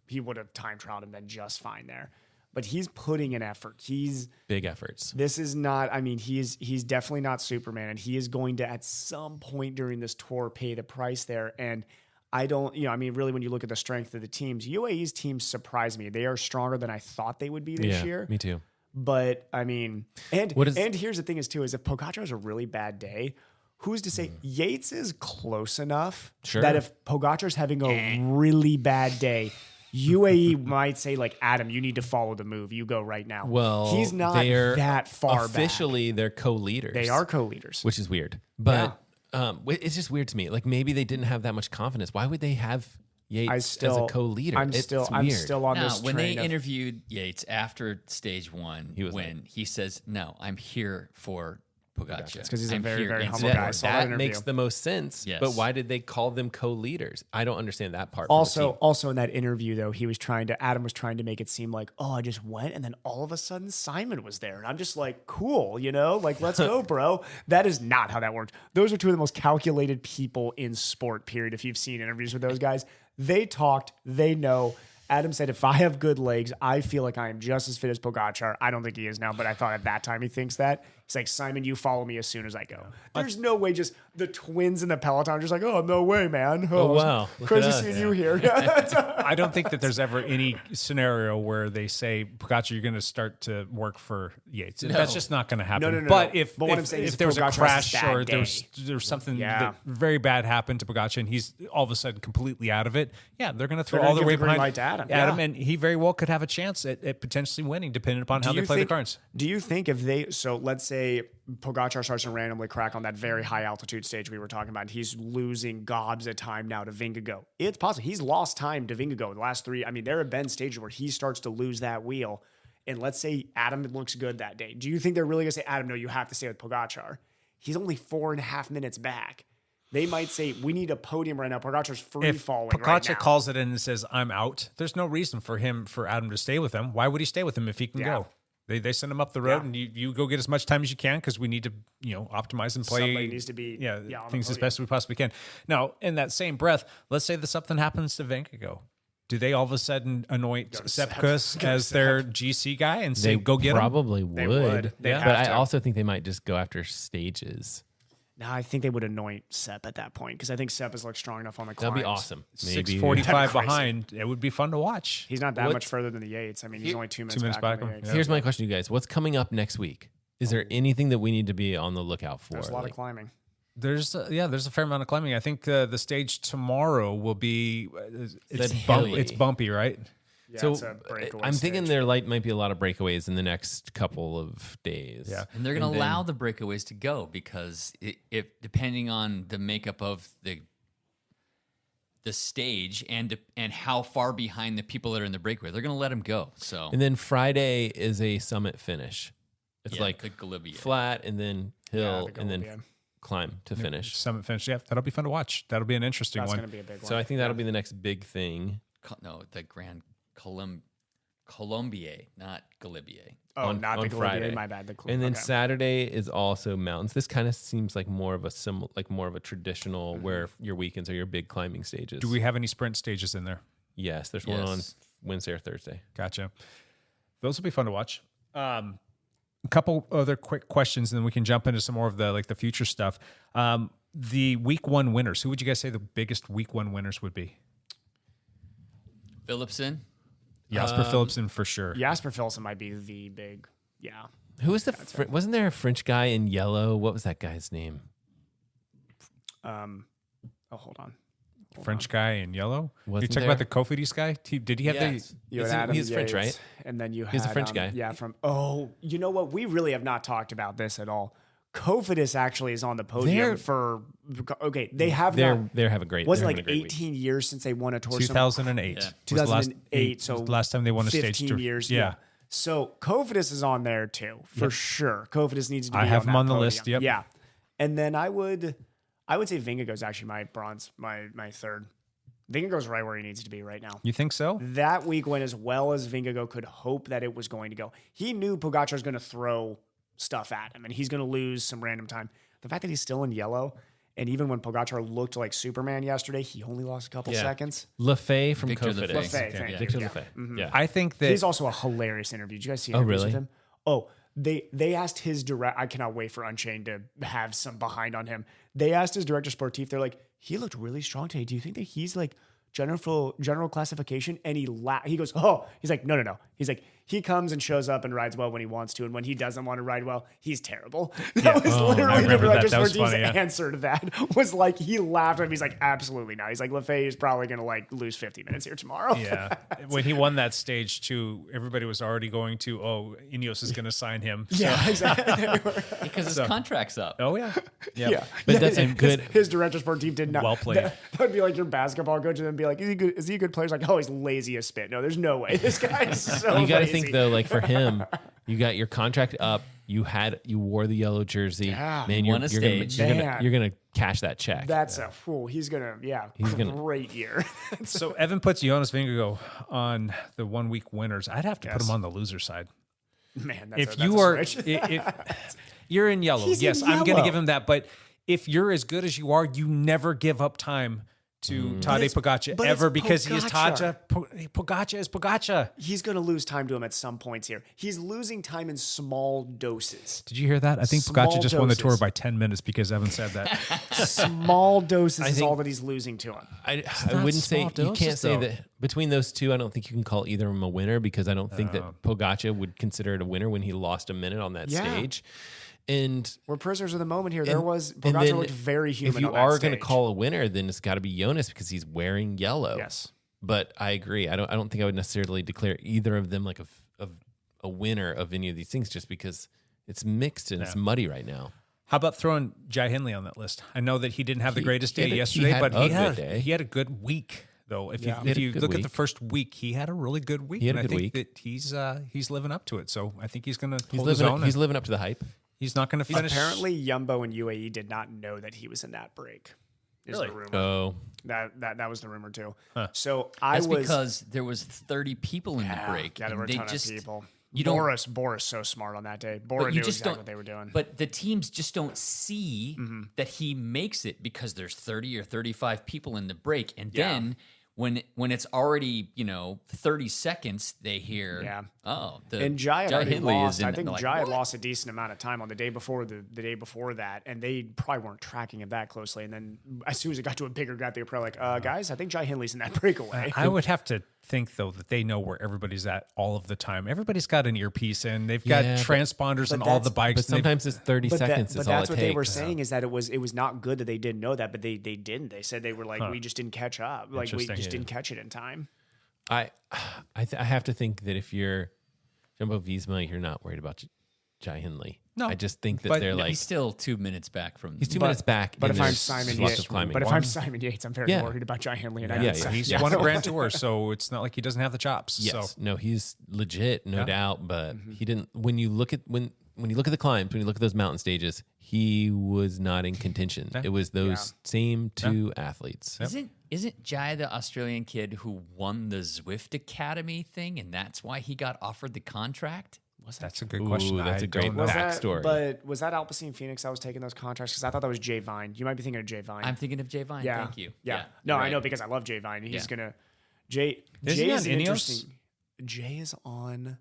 time trialed him then just fine there. But he's putting in effort. He's Big efforts. This is not, I mean, he's definitely not Superman, and he is going to, at some point during this tour, pay the price there. And I don't, I mean, really, when you look at the strength of the teams, UAE's teams surprise me. They are stronger than I thought they would be this year. Me too. But I mean, and here's the thing is too, is if Pogacar has a really bad day, who's to say Yates is close enough that if Pogacar's having a really bad day, UAE might say, like, Adam, you need to follow the move. You go right now. Well, he's not they're that far officially, back. they're co-leaders. They are co-leaders. which is weird. But it's just weird to me. Like maybe they didn't have that much confidence. Why would they have Yates as a co-leader? I'm It's still weird. on No, this when they train of- interviewed Yates after stage 1, he says, "No, I'm here for Pogacar." It's 'cause he's a I'm very, here very in humble support." guy. Saw that That interview. makes the most sense. Yes. But why did they call them co-leaders? I don't understand that part. from the Also, team. also in that interview, though, Adam was trying to make it seem like, oh, I just went, and then all of a sudden Simon was there. And I'm just like, cool, like, let's go, bro. That is not how that worked. Those are 2 of the most calculated people in sport, period. If you've seen interviews with those guys, they talked, they know. Adam said, if I have good legs, I feel like I am just as fit as Pogacar. I don't think he is now, but I thought at that time he thinks that. He's like, Simon, you follow me as soon as I go. There's no way just the twins in the peloton are just like, oh, no way, man. Oh, wow. Look Crazy at us. seeing you here. I don't think that there's ever any scenario where they say, Pogacar, you're going to start to work for Yates. That's just not going to happen. No. But But what I'm saying is if there was a Pogacar has crash a bad or day. there's something Yeah. that very bad happened to Pogacar and he's all of a sudden completely out of it, they're going to throw They're all gonna their give weight the green behind light to Adam. Yeah. and he very well could have a chance at potentially winning, depending upon how they play the cards. Do you think if they, so let's say Pogacar starts to randomly crack on that very high altitude stage we were talking about, and he's losing gobs of time now to Vingegaard. It's possible. He's lost time to Vingegaard the last 3. I mean, there have been stages where he starts to lose that wheel. And let's say Adam looks good that day. Do you think they're really going to say, Adam, no, you have to stay with Pogacar? He's only 4.5 minutes back. They might say, we need a podium right now. Pogacar's free If falling Pogacar right now. calls it in and says, I'm out, there's no reason for Adam to stay with him. Why would he stay with him if he can go? They send him up the road and you go get as much time as you can because we need to, optimize and play. Somebody needs to be on the things as podium. best as we possibly can. Now, in that same breath, let's say that something happens to Vingegaard. Do they all of a sudden anoint Sepp Kuss as their GC guy and say, go get him? Probably would. They But have I to. also think they might just go after stages. No, I think they would anoint Sepp at that point because I think Sepp is strong enough on the climbs. That'd be awesome. Maybe 6:45 That'd be crazy. behind. It would be fun to watch. He's not that much further than the Yates. I mean, he's only 2 minutes, 2 minutes back. back on on- the Yates. yeah. Here's my question to you guys. What's coming up next week? Is there anything that we need to be on the lookout for? There's a lot of climbing. There's a fair amount of climbing. I think the stage tomorrow will be That hilly. it's bumpy, right? Yeah, So it's a breakaway I'm thinking stage. there might be a lot of breakaways in the next couple of days. Yeah. And they're going to allow the breakaways to go because if depending on the makeup of the stage and how far behind the people that are in the breakaway, they're going to let them go. So And then Friday is a summit finish. It's yeah, like the Galibier. flat and then hill the and then Galibier. climb to finish. Summit finish. Yeah, that'll be fun to watch. That'll be an interesting That's one. going to be a big one. So I think that'll be the next big thing. No, the Grand Colombier, not Galibier. Oh, on- not on the Friday. Friday. My bad. And then okay. Saturday is also mountains. This kind of seems like more of a traditional where your weekends are your big climbing stages. Do we have any sprint stages in there? Yes, there's one on Yes. Wednesday or Thursday. Gotcha. Those will be fun to watch. A couple other quick questions, and then we can jump into some more of the future stuff. The week one winners. Who would you guys say the biggest week one winners would be? Phillipson. Jasper Philipsen for sure. Jasper Philipsen might be the big, Who was wasn't there a French guy in yellow? What was that guy's name? Hold on. French guy in yellow. Wasn't you talking there? about the Cofidis guy? Did he have Yes. You Is had he- Adam he's French, Yates, right? And then you had He's a French guy. Yeah, you know what? We really have not talked about this at all. Cofidis actually is on the podium They're- for. Okay, they have They not. have a great. Was it they're like having a great week. 18 years since they won a tour? 2008? Yeah. Was the last- 2008. So was the last time they won a stage 15 tour. years. Yeah. So Cofidis is on there too, for sure. Cofidis needs to be. I have on him that on the podium. list, yep. Yeah, and then I would say Vingegaard's actually my bronze, my third. Vingegaard's right where he needs to be right now. You think so? That week went as well as Vingegaard could hope that it was going to go. He knew Pogacar was going to throw stuff at him, and he's going to lose some random time. The fact that he's still in yellow, and even when Pogacar looked like Superman yesterday, he only lost a couple Yeah. seconds. Lefay from Victor Cofidis. Lefay. Lefay, thank you. Victor Yeah. Lefay. Yeah. I think that He's also a hilarious interview. Did you guys see Oh, interviews really? with him? Oh, they asked his direct. I cannot wait for Unchained to have some behind on him. They asked his director sportif. They're like, he looked really strong today. Do you think that he's like general classification? And he goes, oh, he's like, no. He's like, he comes and shows up and rides well when he wants to, and when he doesn't want to ride well, he's terrible. That was Oh, I literally the remember that. director That was sportif's funny, yeah. answer to that. Was like, he laughed at him. He's like, absolutely not. He's like, Lefay is probably going to like lose 50 minutes here tomorrow. yeah. When he won that stage too, everybody was already going to, Ineos is going to sign him. So- Yeah, exactly. Because his contract's up. Oh yeah. Yep. Yeah, But that's a good- His director sportif did not. Well played. That would be like your basketball coach, and then be like, "Is he good? Is he a good player?" He's like, "Oh, he's lazy as spit." No, there's no way. This guy is so. You got to lazy. think though, like for him, you got your contract up. You wore the yellow jersey. Yeah. Man, Won a stage. you're gonna cash that check. That's a fool. He's gonna, great year. So Evan puts Jonas Vingegaard on the 1 week winners. I'd have to put Yes. him on the loser side. Man, If you're in yellow, He's in yes, I'm going to yellow. give him that. But if you're as good as you are, you never give up time to Tadej Pogacar but ever it's because he is Pogacar. Pogacar is Pogacar. He's gonna lose time to him at some points here. He's losing time in small doses. Did you hear that? I think Small Pogacar just won the tour doses. by 10 minutes because Evan said that. Small doses is think- all that he's losing to him. I not wouldn't say small you can't doses, say though. that between those two. I don't think you can call either of them a winner because I don't think that Pogacar would consider it a winner when he lost a minute on that Yeah. stage. And We're prisoners of the moment here. There was and Pogacar then looked very human. If you on that are going to stage. call a winner, then it's got to be Jonas because he's wearing yellow. Yes. But I agree. I don't think I would necessarily declare either of them like a winner of any of these things just because it's mixed and it's muddy right now. How about throwing Jai Hindley on that list? I know that he didn't have the greatest he day had yesterday, a but good day. he had a good week. Though, if He had you a good look at week. the first week, he had a really good week. He had and a good I think week. that he's living up to it. So I think he's going to He's hold his own. he's living up to the hype. He's not going to finish. Apparently, Jumbo and UAE did not know that he was in that break. Is Really? the rumor. Oh, That was the rumor too. So I That's was because there was 30 people in the break. Yeah, there and were a they ton just, of people. You don't, Boris so smart on that day. Boris but knew you just exactly don't. what they were doing. But the teams just don't see that he makes it because there's 30 or 35 people in the break, and then when it's already 30 seconds, they hear And Jai had already Hindley lost. is in I it. think They're like, Jai had "What?" lost a decent amount of time on the day before the day before that, and they probably weren't tracking it that closely. And then as soon as it got to a bigger gap, they were probably like, "Guys, I think Jai Hindley's in that breakaway." I would have to think though that they know where everybody's at all of the time. Everybody's got an earpiece in. They've got Yeah, but- transponders on all that's- the bikes. but and they've- sometimes it's 30 seconds. But Is all that's it what takes. they were saying is that it was not good that they didn't know that, but they didn't. They said they were like, we just didn't catch up. Like we Interesting. just didn't catch it in time. I have to think that if you're Jumbo Visma, you're not worried about Jai Hindley. No, I just think that but they're He's like still 2 minutes back from. he's 2 minutes back. But and if I'm there's Simon lots Yates, of climbing. but if I'm Simon Yates, I'm very Yeah. worried about Jai Hindley. And Yeah, he's won a Grand Tour, so it's not like he doesn't have the chops. Yes, So no, he's legit, no doubt. But he didn't. When you look at when when you look at the climbs, when you look at those mountain stages, he was not in contention. It was those same two athletes. Isn't Jai the Australian kid who won the Zwift Academy thing, and that's why he got offered the contract? That's a good question. That's a great don't know. backstory. But was that Alpecin Phoenix that was taking those contracts? Because I thought that was Jay Vine. You might be thinking of Jay Vine. I'm thinking of Jay Vine. Yeah. Thank you. Yeah. No, you're I know right. because I love Jay Vine. He's Yeah. gonna Jay. Is Jay he is on an Ineos? interesting. Jay is on.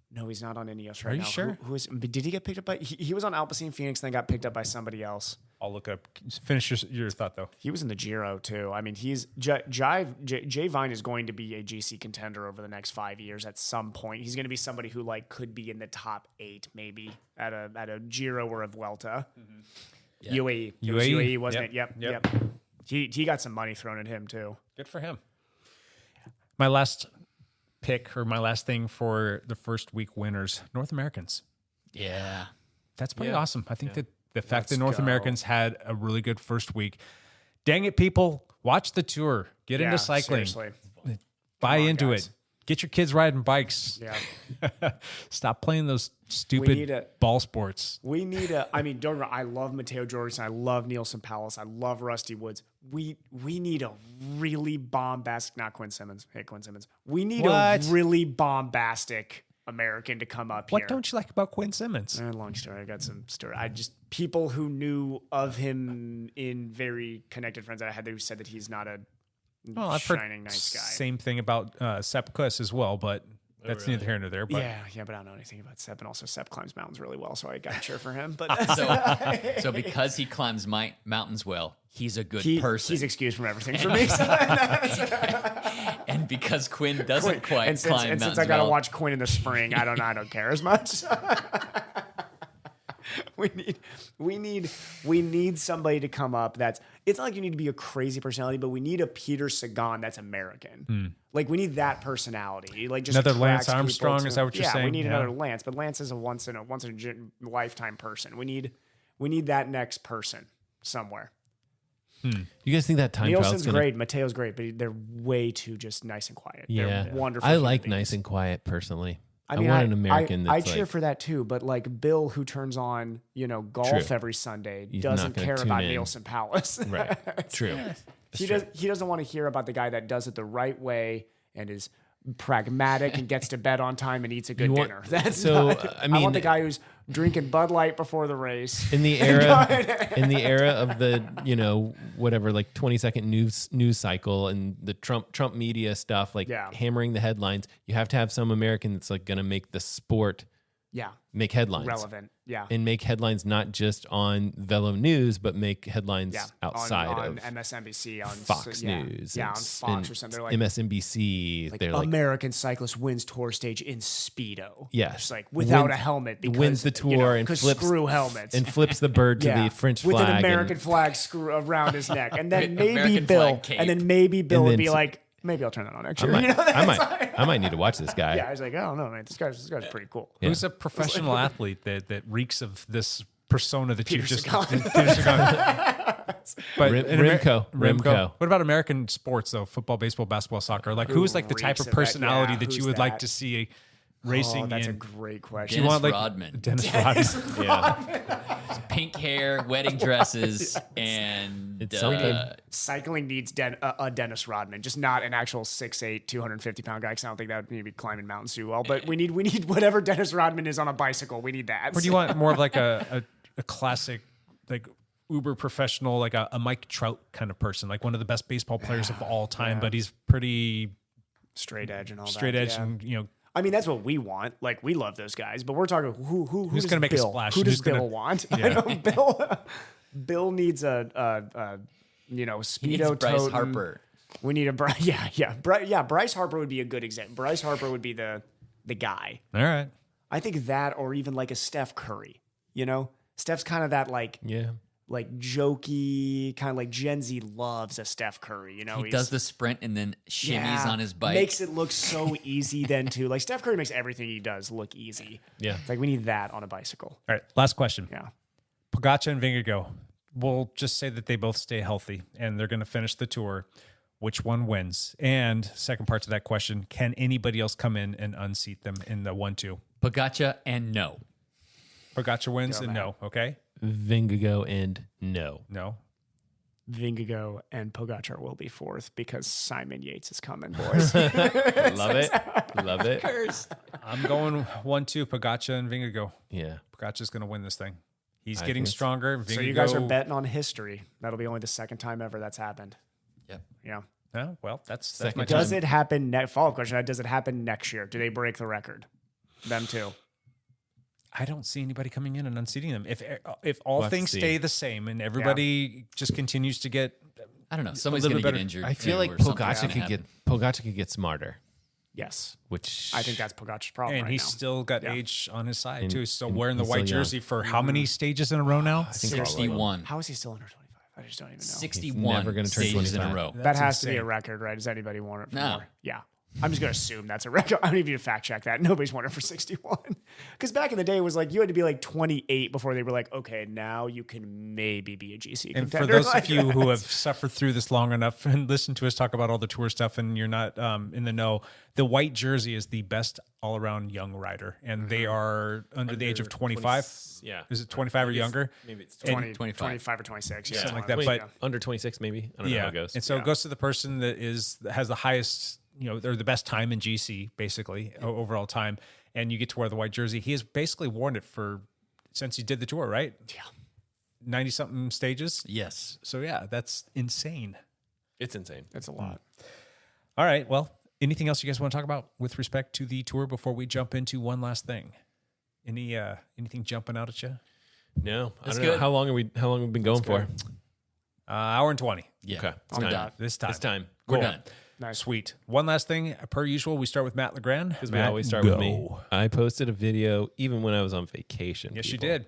No, he's not on Ineos right Are you now. sure? Who is? Did he get picked up by? He was on Alpecin Phoenix, then got picked up by somebody else. I'll look up. Finish your thought though. He was in the Giro too. I mean, Jay Vine is going to be a GC contender over the next 5 years at some point. He's going to be somebody who like could be in the top 8 maybe at a Giro or a Vuelta. Yeah. UAE. It was UAE, UAE, wasn't yep, it? Yep. He got some money thrown at him too. Good for him. My last pick or my last thing for the first week winners, North Americans. Yeah. That's pretty awesome. I think that the fact that Let's North go. Americans had a really good first week. Dang it, people. Watch the tour. Get into cycling. Seriously. Buy on, into guys. it. Get your kids riding bikes. Yeah. Stop playing those need stupid a- ball sports. We need I mean, don't get me wrong, I love Matteo Jorgensen. I love Nielsen Palace. I love Rusty Woods. We need a really bombastic, not Quinn Simmons. Hey, Quinn Simmons. We need What? a really bombastic American to come up What here. don't you like about Quinn Simmons? Long story. I got some story. I just people who knew of him in very connected friends that I had who said that he's not a Well, I've heard shining nice guy. same thing about Sepp Kuss as well, but that's neither here nor there. But Yeah, but I don't know anything about Sepp, and also Sepp climbs mountains really well, so I got to cheer for him. But So because he climbs mountains well, he's a good person. he's excused from everything for me. And because Quinn doesn't quite and climb since mountains I got to well, watch Quinn in the spring, I don't care as much. we need somebody to come up that's it's not like you need to be a crazy personality, but we need a Peter Sagan that's American. Like we need that personality. Like just Another Lance attracts people Armstrong, to- is that what you're yeah, saying? we need Yeah. another Lance, but Lance is a once in a lifetime person. We need that next person somewhere. You guys think that time trial's Nielsen's gonna? great, Mateo's great, but they're way too just nice and quiet. Yeah, They're wonderful. I human like beings. nice and quiet personally. I mean, want an American I that's cheer like, for that too, but like Bill, who turns on golf True. every Sunday, He's doesn't not gonna care tune about in. Nielsen Palace. right. True. He doesn't want to hear about the guy that does it the right way and is pragmatic and gets to bed on time and eats a good You want- dinner. That's so, not, I mean- want the guy who's drinking Bud Light before the race. In the era of the whatever like 20-second news cycle and the Trump media stuff like Yeah. hammering the headlines, you have to have some American that's like going to make the sport Yeah, make headlines. relevant. Yeah. And make headlines not just on Velo News, but make headlines Yeah, outside on of MSNBC, on Fox yeah, News. yeah, on and- Fox and or something. They're like, MSNBC. like they're like, American cyclist wins tour stage in Speedo. Yes. Just like without Wins- a helmet because wins the tour and 'cause flips screw helmets and flips the bird to yeah, the French with flag. an American and, flag screw around his neck, and then maybe American Bill, flag cape. and then maybe Bill And would then be s- like, maybe I'll turn that on next I year. might, You know, I might need to watch this guy. yeah, I was like, I don't know, man, this guy's pretty cool. Yeah. Who's a professional athlete that reeks of this persona that you Peter just Sagan. Peter Sagan. But in Remco. What about American sports though? Football, baseball, basketball, soccer. Like who's like the type reeks of of that? personality Yeah, that you who's would like that? to see racing Oh, that's a in? great Do question. you Dennis want like Rodman. Dennis Rodman? Yeah. pink hair, wedding dresses, and It's something. Cycling needs a Dennis Rodman, just not an actual 6'8", 250-pound guy. Because I don't think that would maybe climbing mountains too well. But we need whatever Dennis Rodman is on a bicycle. We need that. Or do you want more of like a classic, like uber professional, like a Mike Trout kind of person, like one of the best baseball players of all time, but he's pretty straight edge and all straight that? edge yeah. and I mean, that's what we want. Like, we love those guys, but we're talking who's Who's gonna make a Bill? splash? Who Who's does Bill gonna- want? Yeah. I know Bill needs a he needs speedo Bryce toting- Harper. We need a Bryce Harper would be a good example. Bryce Harper would be the guy. all right. I think that, or even like a Steph Curry. You know, Steph's kind of that like jokey kind of like Gen Z loves a Steph Curry. You know, He does the sprint and then shimmies on his bike. Makes it look so easy then too. Like Steph Curry makes everything he does look easy. Yeah. It's like we need that on a bicycle. All right. Last question. Yeah. Pogacar and Vingegaard. We'll just say that they both stay healthy and they're going to finish the tour. Which one wins? And second part to that question, can anybody else come in and unseat them in the 1-2? Pogacar and no. Pogacar wins Go, and Matt. no. Okay. Vingegaard and no. No. Vingegaard and Pogacar will be fourth because Simon Yates is coming, boys. Love it. Love it. I'm going 1-2 Pogacar and Vingegaard. Yeah. Pogacar's going to win this thing. He's I getting think it's- stronger. So you guys are Vingegaard- betting on history. That'll be only the second time ever that's happened. Yep. Yeah. Oh, well, that's Second my time. Does it happen? Follow-up question: does it happen next year? Do they break the record? Them too. I don't see anybody coming in and unseating them. If all We'll have to things see. stay the same and everybody just continues to get I don't know. Somebody's little going to bit get better. injured. I feel like or something's Pogacar gonna could get smarter, Yes, which I think that's Pogacar's problem. and right he's now. still got Yeah. age on his side And- too. He's still and- wearing the and white still young. jersey for how many stages in a row now? I think all of them. 61. How is he still under 25? I just don't even know. 61 never gonna turn stages in a 25. row. That That's has to be a insane. record, right? Does anybody want it for No. more? Yeah. I'm just going to assume that's a record. I don't even need to fact check that. Nobody's won it for 61. Because back in the day, it was like you had to be like 28 before they were like, okay, now you can maybe be a GC And for contender. those Like of you who that. have suffered through this long enough and listened to us talk about all the tour stuff and you're not in the know, the white jersey is the best all-around young rider. And they are under the age of 25. Yeah. Is it 25 or younger? Maybe it's 20, 25. 25 or 26. Yeah. Something like that, 20 but- under 26 maybe. I don't know how it goes. And so Yeah. it goes to the person that has the highest, they're the best time in GC, basically, overall time. And you get to wear the white jersey. He has basically worn it since he did the tour, right? Yeah. 90-something stages. Yes. So, yeah, that's insane. It's insane. That's a lot. All right. Well, anything else you guys want to talk about with respect to the tour before we jump into one last thing? Anything jumping out at you? No, I That's don't know. good. How long have we been going for? Hour and 20. Yeah. Okay. It's On the time. dot. This time. It's time. We're Cool. done. Nice. Sweet. One last thing. Per usual, we start with Matt Legrand. Because we always start with me. I posted a video even when I was on vacation. Yes, people. you did.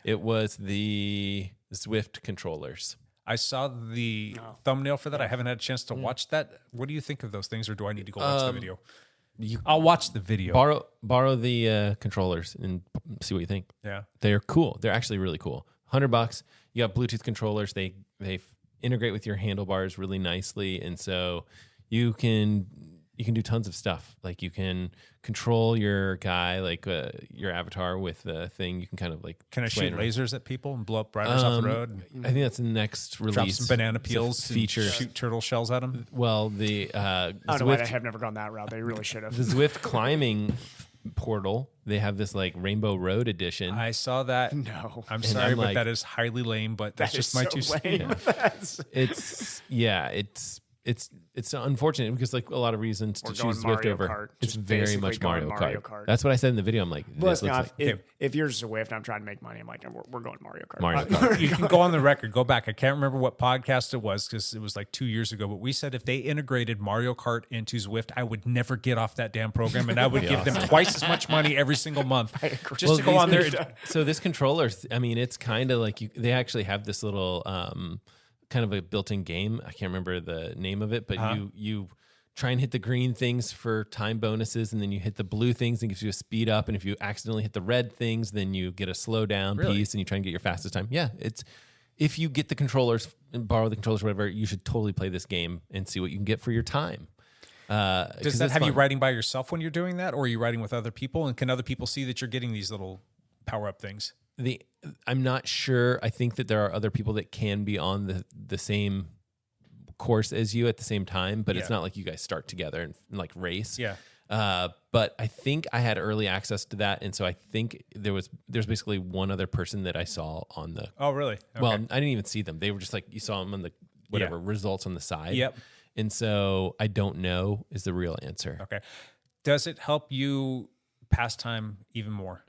It was the Zwift controllers. I saw the thumbnail for that. I haven't had a chance to watch that. What do you think of those things, or do I need to go watch the video? I'll watch the video. Borrow the controllers and see what you think. Yeah. They're cool. They're actually really cool. $100. You got Bluetooth controllers. They integrate with your handlebars really nicely, and so you can do tons of stuff. Like you can control your guy, like your avatar with the thing. You can kind of like Can I sway shoot it around. think people and blow up riders off the road? I think that's the next release. Drop some banana It's a peels feature. and shoot turtle shells at them? Well, the I don't know why they Zwift, have never gone that route. They really should have. the Zwift climbing portal. They have this like Rainbow Road edition. I saw that. No. I'm sorry, I'm but like- that is highly lame, but that's That just is my so two cents. lame. That's- It's unfortunate because like a lot of reasons Or to going choose Zwift Mario over. Kart. It's Just very basically much going Mario Mario Kart. Kart. That's what I said in the video. I'm like, Plus, this looks now, like if you're Zwift, I'm trying to make money. I'm like, we're going Mario Kart. Mario Kart. You can go on the record, go back. I can't remember what podcast it was because it was like 2 years ago, but we said if they integrated Mario Kart into Zwift, I would never get off that damn program and I would give them twice as much money every single month just to go these on there. So this controller, I mean, it's kind of like they actually have this little kind of a built-in game. I can't remember the name of it, but you try and hit the green things for time bonuses, and then you hit the blue things and gives you a speed up. And if you accidentally hit the red things, then you get a slow down piece, and you try and get your fastest time. Yeah, it's if you get the controllers and borrow the controllers, or whatever, you should totally play this game and see what you can get for your time. Does that have you riding by yourself when you're doing that, or are you riding with other people? And can other people see that you're getting these little power-up things? I'm not sure. I think that there are other people that can be on the same course as you at the same time, but it's not like you guys start together and like race. Yeah. But I think I had early access to that, and so I think there's basically one other person that I saw on the. Oh, really? Okay. Well, I didn't even see them. They were just like you saw them on the whatever results on the side. Yep. And so I don't know is the real answer. Okay. Does it help you pass time even more?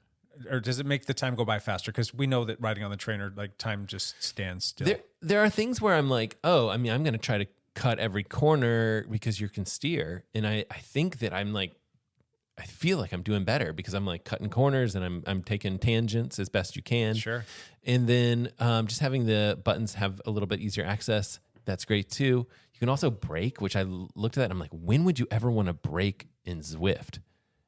Or does it make the time go by faster? Because we know that riding on the trainer, like time just stands still. There are things where I'm like, oh, I mean, I'm going to try to cut every corner because you can steer. And I think that I'm like, I feel like I'm doing better because I'm like cutting corners and I'm taking tangents as best you can. Sure. And then just having the buttons have a little bit easier access. That's great too. You can also brake, which I looked at that and I'm like, when would you ever want to brake in Zwift?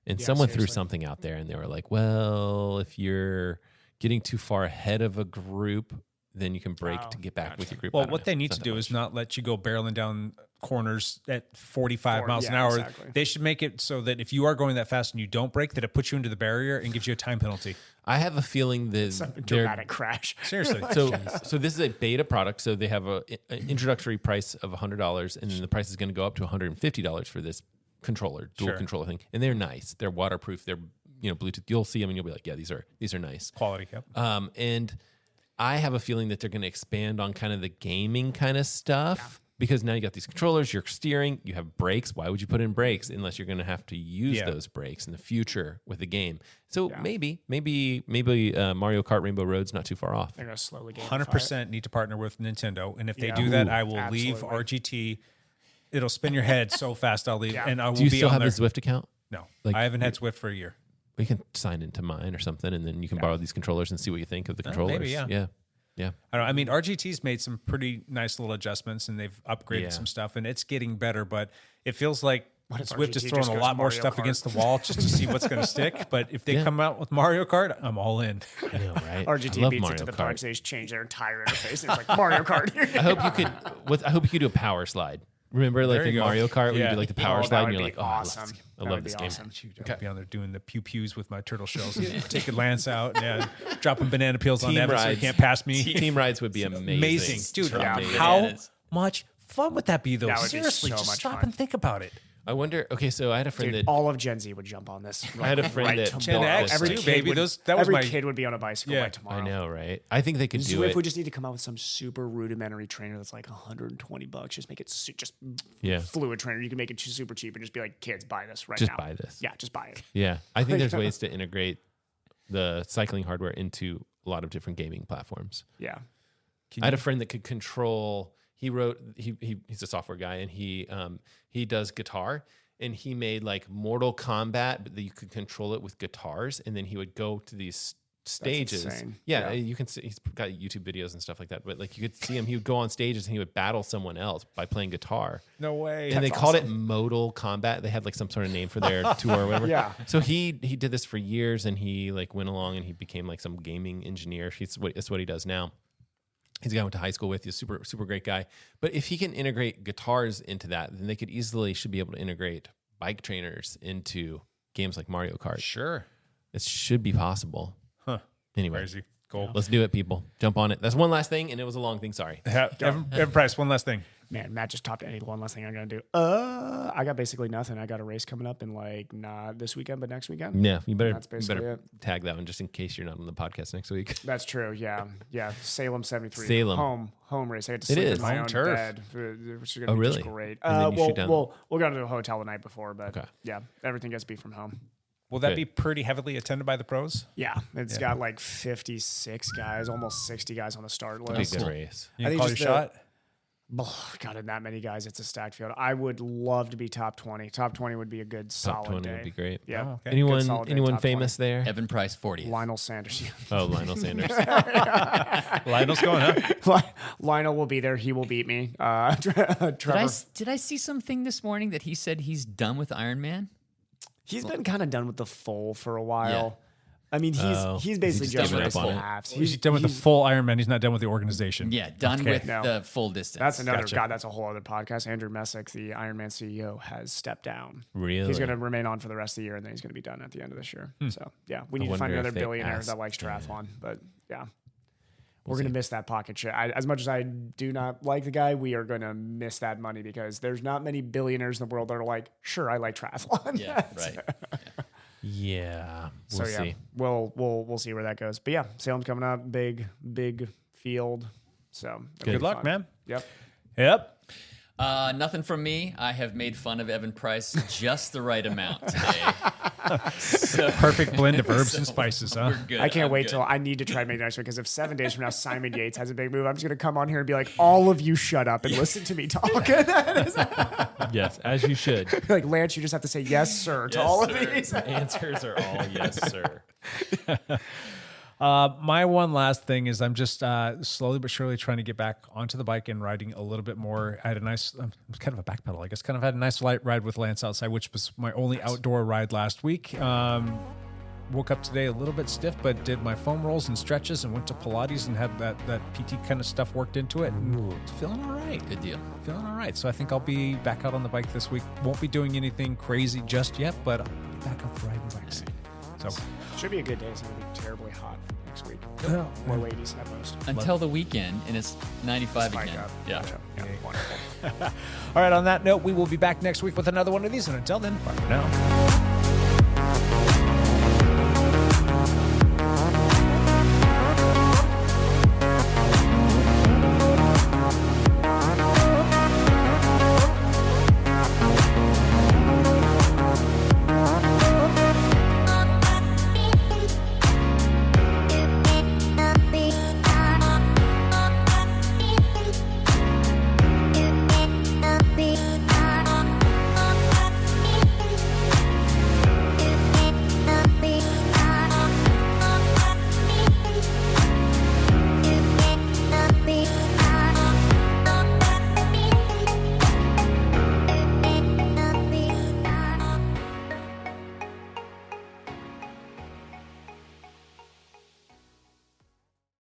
And someone threw something out there and they were like, well, if you're getting too far ahead of a group, then you can brake to get back with your group. I Well, don't what know. they need It's to not do that is much. not let you go barreling down corners at 45 miles an hour. Exactly. They should make it so that if you are going that fast and you don't brake, that it puts you into the barrier and gives you a time penalty. I have a feeling that Some they're dramatic crash. Seriously. so this is a beta product. So they have an introductory price of $100, and then the price is going to go up to $150 for this controller, dual controller thing. And they're nice. They're waterproof. They're Bluetooth. You'll see them and you'll be like, yeah, these are nice. Quality, yep. And I have a feeling that they're going to expand on kind of the gaming kind of stuff. Because now you got these controllers, you're steering, you have brakes. Why would you put in brakes unless you're going to have to use those brakes in the future with the game? So maybe Mario Kart Rainbow Road's not too far off. They're going to slowly gamify 100% need to partner with Nintendo. And if they do that, I will leave RGT. It'll spin your head so fast I'll leave. And I will Do you be still on have there. a Zwift account? No. Like, I haven't had Zwift for a year. We can sign into mine or something, and then you can borrow these controllers and see what you think of the controllers. maybe, yeah. Yeah. I don't know. I mean, RGT's made some pretty nice little adjustments and they've upgraded some stuff and it's getting better, but it feels like if Zwift is RGT throwing just a goes lot more Mario stuff Kart? against the wall just to see what's going to stick. But if they come out with Mario Kart, I'm all in. I know, right? RGT I love beats Mario it to the Kart. point they change their entire interface. It's like Mario Kart. I hope you could do a power slide. Remember, like There you in go. Mario Kart, where you Yeah. do like the power that slide, and would you're be like, oh, awesome. I That love would this be game. awesome. I'll be on there doing the pew-pews with my turtle shells. Taking Lance out. Yeah. Dropping banana peels on Team Evan so he rides. can't pass me. Team rides would be amazing. Amazing. Dude, Amazing. how much fun would that be, though? That would be Seriously, so just much stop fun. and think about it. I wonder. Okay, so I had a friend Dude, that all of Gen Z would jump on this. I had a friend that tomorrow. bought X, this, Every like- too, kid baby. would, That was every my- kid would be on a bicycle Yeah. by tomorrow. I know, right? I think they could do Zwift it. would just need to come out with some super rudimentary trainer that's like $120. Just make it just Yeah. fluid trainer. You can make it super cheap and just be like, kids, buy this right Just now. buy this. Yeah, just buy it. Yeah, I think there's ways to integrate the cycling hardware into a lot of different gaming platforms. Yeah. I had a friend that could control. He's a software guy, and he does guitar, and he made like Mortal Kombat, but that you could control it with guitars, and then he would go to these stages. insane. Yeah, you can see he's got YouTube videos and stuff like that. But like you could see him, he would go on stages and he would battle someone else by playing guitar. No way. And they called it Modal Combat. They had like some sort of name for their tour or whatever. Yeah. So he did this for years, and he like went along and he became like some gaming engineer. That's what he does now. He's a guy I went to high school with. He's a super great guy. But if he can integrate guitars into that, then they should be able to integrate bike trainers into games like Mario Kart. Sure. It should be possible. Huh. Anyway, Crazy. Cool. let's do it, people. Jump on it. That's one last thing, and it was a long thing. Sorry. Evan Price, one last thing. Man, Matt just topped any one last thing I'm going to do. I got basically nothing. I got a race coming up in like not this weekend, but next weekend. Yeah, you better That's basically it. tag that one just in case you're not on the podcast next week. That's true. Yeah. Yeah. Salem 73. Salem. Home race. I had to It sleep is. in my Home own turf. bed, which is going Oh, to be really? just great. And then you shoot down- We'll go to a hotel the night before, but Okay. yeah, everything gets to be from home. Will that Good. be pretty heavily attended by the pros? Yeah. It's got like 56 guys, almost 60 guys on the start Big list. good race. You I think call your just the- shot? God, in that many guys, it's a stacked field. I would love to be top 20. Top 20 would be a good Top solid 20 day. would be great. Yeah. Oh, okay. Anyone Good solid day, anyone top famous there? Evan Price 40th. Lionel Sanders. Oh, Lionel Sanders. Lionel's going, huh? Lionel will be there. He will beat me. Trevor. Did I see something this morning that he said he's done with Iron Man? He's been kind of done with the full for a while. Yeah. I mean, he's basically just just given up raced on it? halves. He's done with the full Ironman. He's not done with the organization. Yeah, done Okay. with No. the full distance. That's another Gotcha. God. That's a whole other podcast. Andrew Messick, the Ironman CEO, has stepped down. Really? He's going to remain on for the rest of the year, and then he's going to be done at the end of this year. So yeah, we need to wonder find if another they billionaire asked- that likes yeah. triathlon. But yeah, we're going to miss that pocket shit. As much as I do not like the guy, we are going to miss that money because there's not many billionaires in the world that are like, sure, I like triathlon. yeah, right. Yeah. So We'll yeah, see. we'll see where that goes. But yeah, Salem's coming up, big field. So it'll Good be luck, fun. man. Yep. Yep. Nothing from me. I have made fun of Evan Price just the right amount today. So Perfect blend of herbs and spices, huh? we're good. I can't I'm wait good. till I need to try to make it next week because if 7 days from now Simon Yates has a big move, I'm just gonna come on here and be like, all of you shut up and listen to me talk. Yes, as you should. Like Lance, you just have to say yes, sir, to Yes, all sir. of these. Answers are all yes, sir. My one last thing is I'm just slowly but surely trying to get back onto the bike and riding a little bit more. I had a nice, it was kind of a back pedal, I guess. Kind of had a nice light ride with Lance outside, which was my only outdoor ride last week. woke up today a little bit stiff, but did my foam rolls and stretches and went to Pilates and had that PT kind of stuff worked into it. And it's feeling all right. Good deal. Feeling all right. So I think I'll be back out on the bike this week. Won't be doing anything crazy just yet, but I'll be back up riding bikes. So Should be a good day. It's going to be terribly hot next week. Well, Low 80s at most. Until the weekend, and it's 95 Spike again. up. Yeah. Yeah, wonderful. all right, on that note, we will be back next week with another one of these. And until then, bye for now.